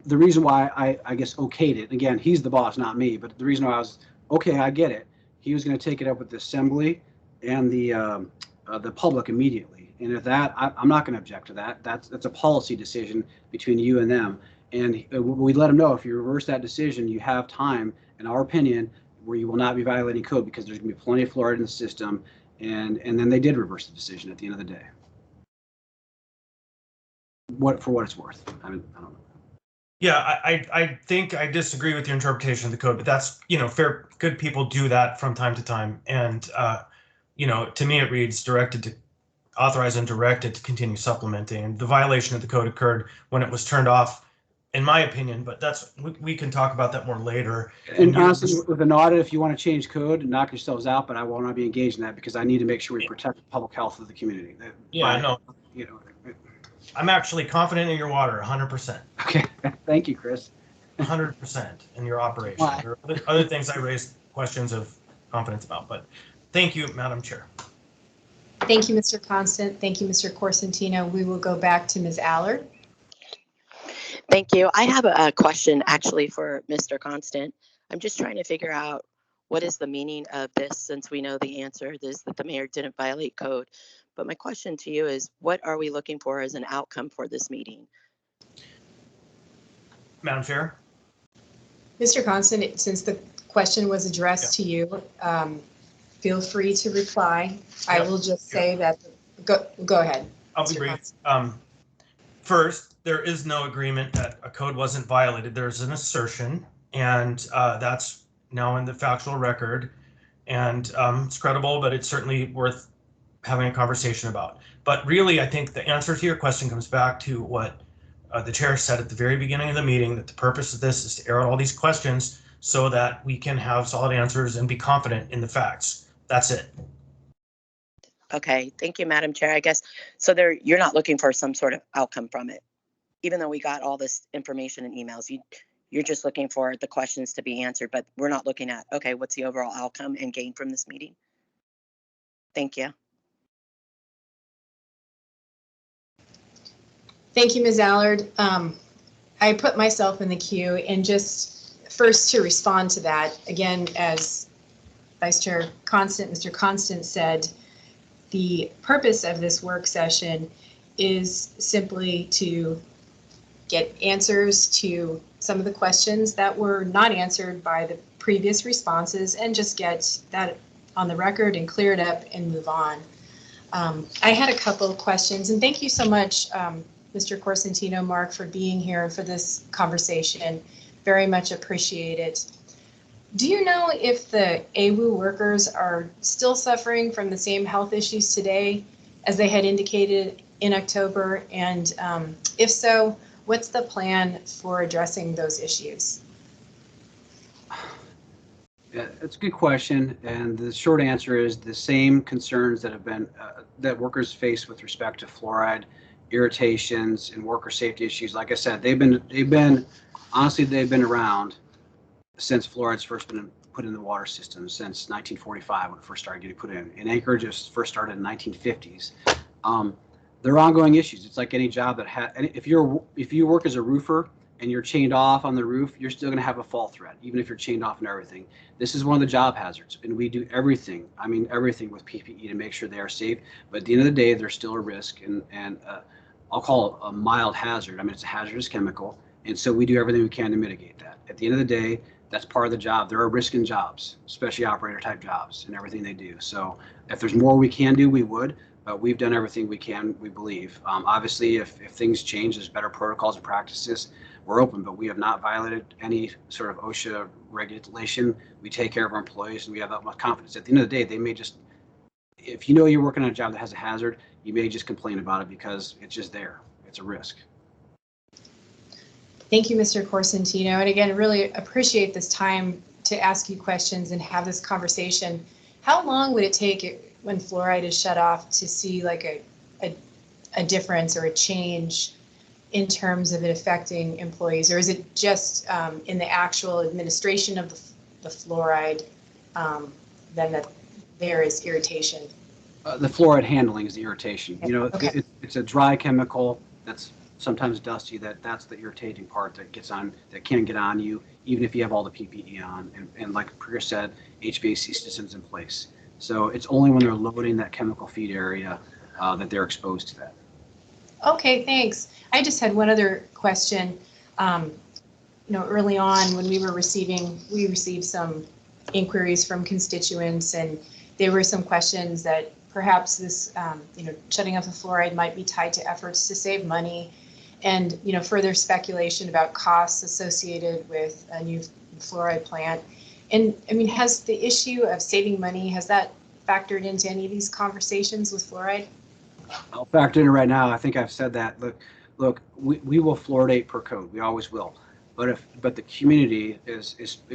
the reason why I guess okayed it, again, he's the boss, not me, but the reason why I was, okay, I get it. He was going to take it up with the assembly and the public immediately. And if that, I'm not going to object to that. That's a policy decision between you and them. And we let him know, if you reverse that decision, you have time, in our opinion, where you will not be violating code, because there's going to be plenty of fluoride in the system. And then they did reverse the decision at the end of the day. For what it's worth. I mean, I don't know. Yeah, I think I disagree with your interpretation of the code, but that's, fair. Good people do that from time to time. And, to me, it reads authorized and directed to continue supplementing. And the violation of the code occurred when it was turned off, in my opinion, but we can talk about that more later. And honestly, with an audit, if you want to change code, knock yourselves out, but I will not be engaged in that, because I need to make sure we protect the public health of the community. Yeah, no. I'm actually confident in your water, 100%. Okay, thank you, Chris. 100% in your operation. Why? There are other things I raised questions of confidence about, but thank you, Madam Chair. Thank you, Mr. Constant. Thank you, Mr. Corsentino. We will go back to Ms. Allard. Thank you. I have a question actually for Mr. Constant. I'm just trying to figure out what is the meaning of this, since we know the answer is that the mayor didn't violate code. But my question to you is, what are we looking for as an outcome for this meeting? Madam Chair? Mr. Constant, since the question was addressed to you, feel free to reply. I will just say that, go ahead. I'll be brief. First, there is no agreement that a code wasn't violated. There's an assertion, and that's now in the factual record, and it's credible, but it's certainly worth having a conversation about. But really, I think the answer to your question comes back to what the chair said at the very beginning of the meeting, that the purpose of this is to air out all these questions so that we can have solid answers and be confident in the facts. That's it. Okay, thank you, Madam Chair. I guess, so you're not looking for some sort of outcome from it, even though we got all this information and emails. You're just looking for the questions to be answered, but we're not looking at, okay, what's the overall outcome and gain from this meeting? Thank you. Thank you, Ms. Allard. I put myself in the queue, and just first to respond to that, again, as Vice Chair Mr. Constant said, the purpose of this work session is simply to get answers to some of the questions that were not answered by the previous responses, and just get that on the record and clear it up and move on. I had a couple of questions, and thank you so much, Mr. Corsentino, Mark, for being here for this conversation. Very much appreciate it. Do you know if the AWU workers are still suffering from the same health issues today as they had indicated in October? And if so, what's the plan for addressing those issues? Yeah, it's a good question, and the short answer is the same concerns that have been that workers face with respect to fluoride, irritations, and worker safety issues. Like I said, they've been honestly, they've been around since fluoride's first been put in the water system, since 1945 when it first started getting put in. And Anchorage just first started in the 1950s. They're ongoing issues. It's like any job that if you work as a roofer and you're chained off on the roof, you're still going to have a fall threat, even if you're chained off and everything. This is one of the job hazards, and we do everything, I mean everything with PPE to make sure they are safe. But at the end of the day, there's still a risk, and I'll call it a mild hazard. I mean, it's a hazardous chemical, and so we do everything we can to mitigate that. At the end of the day, that's part of the job. There are risk in jobs, especially operator type jobs, and everything they do. So if there's more we can do, we would. But we've done everything we can, we believe. Obviously, if things change, there's better protocols and practices, we're open, but we have not violated any sort of OSHA regulation. We take care of our employees, and we have that much confidence. At the end of the day, they may just, if you know you're working on a job that has a hazard, you may just complain about it because it's just there. It's a risk. Thank you, Mr. Corsentino. And again, really appreciate this time to ask you questions and have this conversation. How long would it take when fluoride is shut off to see like a difference or a change in terms of it affecting employees? Or is it just in the actual administration of the fluoride then that there is irritation? The fluoride handling is the irritation. You know, Okay. it's a dry chemical that's sometimes dusty. That's the irritating part that gets on, that can get on you, even if you have all the PPE on. And like Priya said, HVAC systems in place. So it's only when they're loading that chemical feed area that they're exposed to that. Okay, thanks. I just had one other question. Early on when we received some inquiries from constituents, and there were some questions that perhaps this, shutting off the fluoride might be tied to efforts to save money, and further speculation about costs associated with a new fluoride plant. And I mean, has the issue of saving money, has that factored into any of these conversations with fluoride? I'll factor in right now. I think I've said that. Look, we will fluoridate per code. We always will. But the community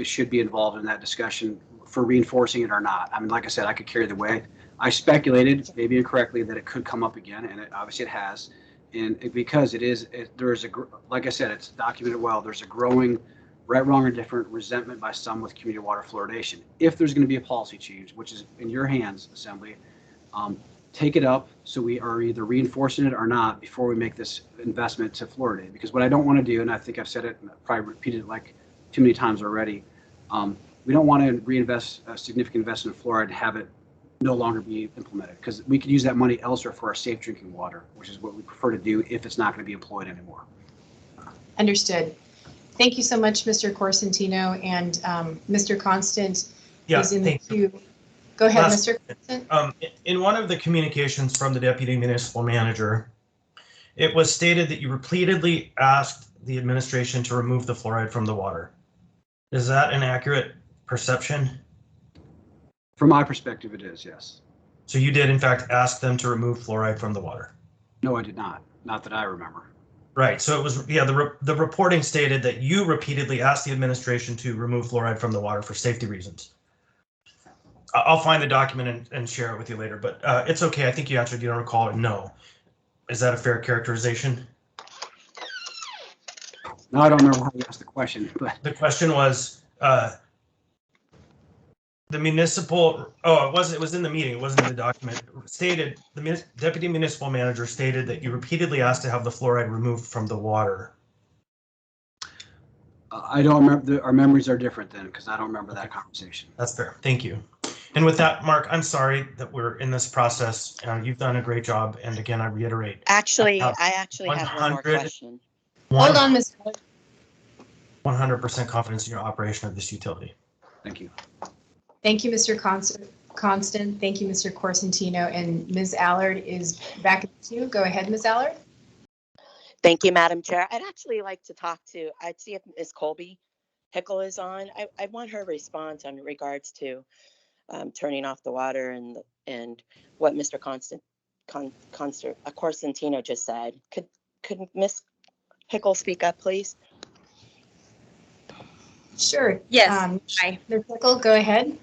should be involved in that discussion for reinforcing it or not. I mean, like I said, I could carry the way. I speculated, maybe incorrectly, that it could come up again, and obviously it has. And because like I said, it's documented well. There's a growing, right, wrong, or different resentment by some with community water fluoridation. If there's going to be a policy change, which is in your hands, Assembly, take it up so we are either reinforcing it or not before we make this investment to fluoridate. Because what I don't want to do, and I think I've said it and probably repeated it like too many times already, we don't want to reinvest a significant investment in fluoride and have it no longer be implemented, because we could use that money elsewhere for our safe drinking water, which is what we prefer to do if it's not going to be employed anymore. Understood. Thank you so much, Mr. Corsentino, and Mr. Constant is in the queue. Go ahead, Mr. Constant. In one of the communications from the Deputy Municipal Manager, it was stated that you repeatedly asked the administration to remove the fluoride from the water. Is that an accurate perception? From my perspective, it is, yes. So you did, in fact, ask them to remove fluoride from the water? No, I did not. Not that I remember. Right. So it was, yeah, the reporting stated that you repeatedly asked the administration to remove fluoride from the water for safety reasons. I'll find the document and share it with you later, but it's okay. I think you answered, you don't recall it. No. Is that a fair characterization? No, I don't remember how you asked the question, but the question was, the municipal, it was in the meeting, it wasn't in the document, stated, the Deputy Municipal Manager stated that you repeatedly asked to have the fluoride removed from the water. I don't remember. Our memories are different then, because I don't remember that conversation. That's fair. Thank you. And with that, Mark, I'm sorry that we're in this process. You've done a great job. And again, I reiterate. Actually, I actually have one more question. Hold on, Ms. 100% confidence in your operation of this utility. Thank you. Thank you, Mr. Constant. Thank you, Mr. Corsentino. And Ms. Allard is back at you. Go ahead, Ms. Allard. Thank you, Madam Chair. I'd actually like to I'd see if Ms. Colby Hickle is on. I want her response in regards to turning off the water and what Mr. Corsentino just said. Could Ms. Hickle speak up, please? Sure. Yes. Hi. Ms. Hickle, go ahead.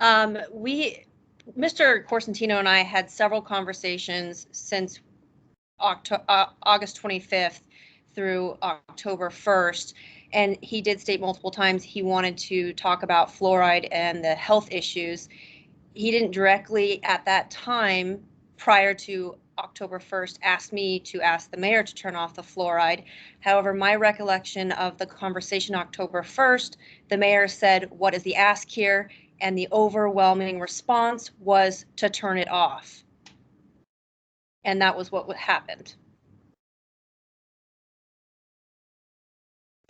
Mr. Corsentino and I had several conversations since August 25th through October 1st, and he did state multiple times he wanted to talk about fluoride and the health issues. He didn't directly at that time, prior to October 1st, ask me to ask the mayor to turn off the fluoride. However, my recollection of the conversation October 1st, the mayor said, "What is the ask here?" And the overwhelming response was to turn it off. And that was what happened.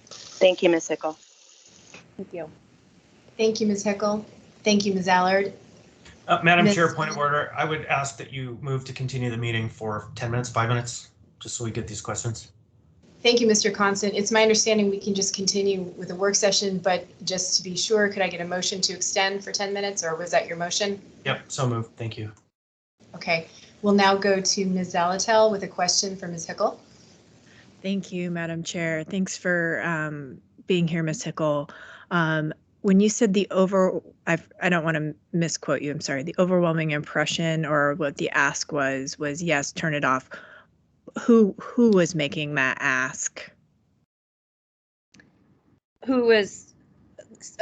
Thank you, Ms. Hickle. Thank you. Thank you, Ms. Hickle. Thank you, Ms. Allard. Madam Ms. Chair, point of order. I would ask that you move to continue the meeting for 10 minutes, 5 minutes, just so we get these questions. Thank you, Mr. Constant. It's my understanding we can just continue with the work session, but just to be sure, could I get a motion to extend for 10 minutes, or was that your motion? Yep, so moved. Thank you. Okay, we'll now go to Ms. Zalatel with a question for Ms. Hickle. Thank you, Madam Chair. Thanks for being here, Ms. Hickle. When you said I don't want to misquote you, I'm sorry, the overwhelming impression or what the ask was yes, turn it off. Who was making that ask? Who was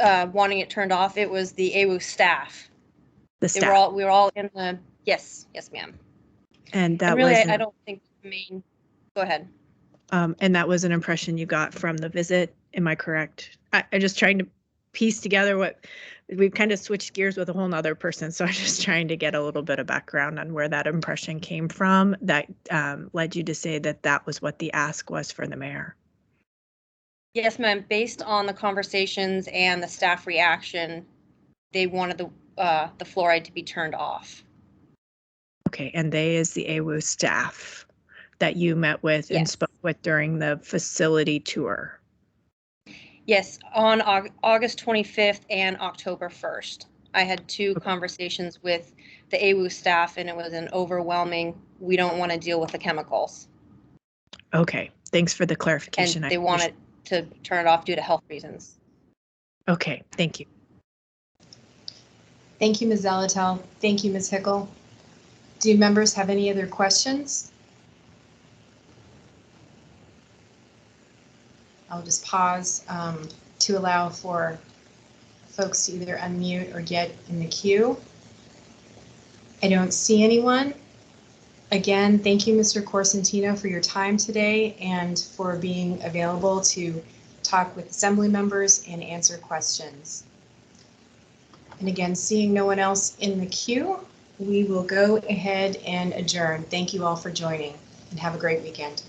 wanting it turned off? It was the AWU staff. The They staff. we were all in the, yes, ma'am. And that And really, was I don't think the main, go ahead. and that was an impression you got from the visit. Am I correct? I'm just trying to piece together what we've kind of switched gears with a whole nother person. So I'm just trying to get a little bit of background on where that impression came from that led you to say that that was what the ask was for the mayor. Yes, ma'am. Based on the conversations and the staff reaction, they wanted the fluoride to be turned off. Okay, and they is the AWU staff that you met with and Yes. spoke with during the facility tour. Yes, on August 25th and October 1st. I had two conversations with the AWU staff, and it was an overwhelming, we don't want to deal with the chemicals. Okay, thanks for the clarification. And they wanted to turn it off due to health reasons. Okay, thank you. Thank you, Ms. Zalatel. Thank you, Ms. Hickle. Do members have any other questions? I'll just pause to allow for folks to either unmute or get in the queue. I don't see anyone. Again, thank you, Mr. Corsentino, for your time today and for being available to talk with assembly members and answer questions. And again, seeing no one else in the queue, we will go ahead and adjourn. Thank you all for joining and have a great weekend.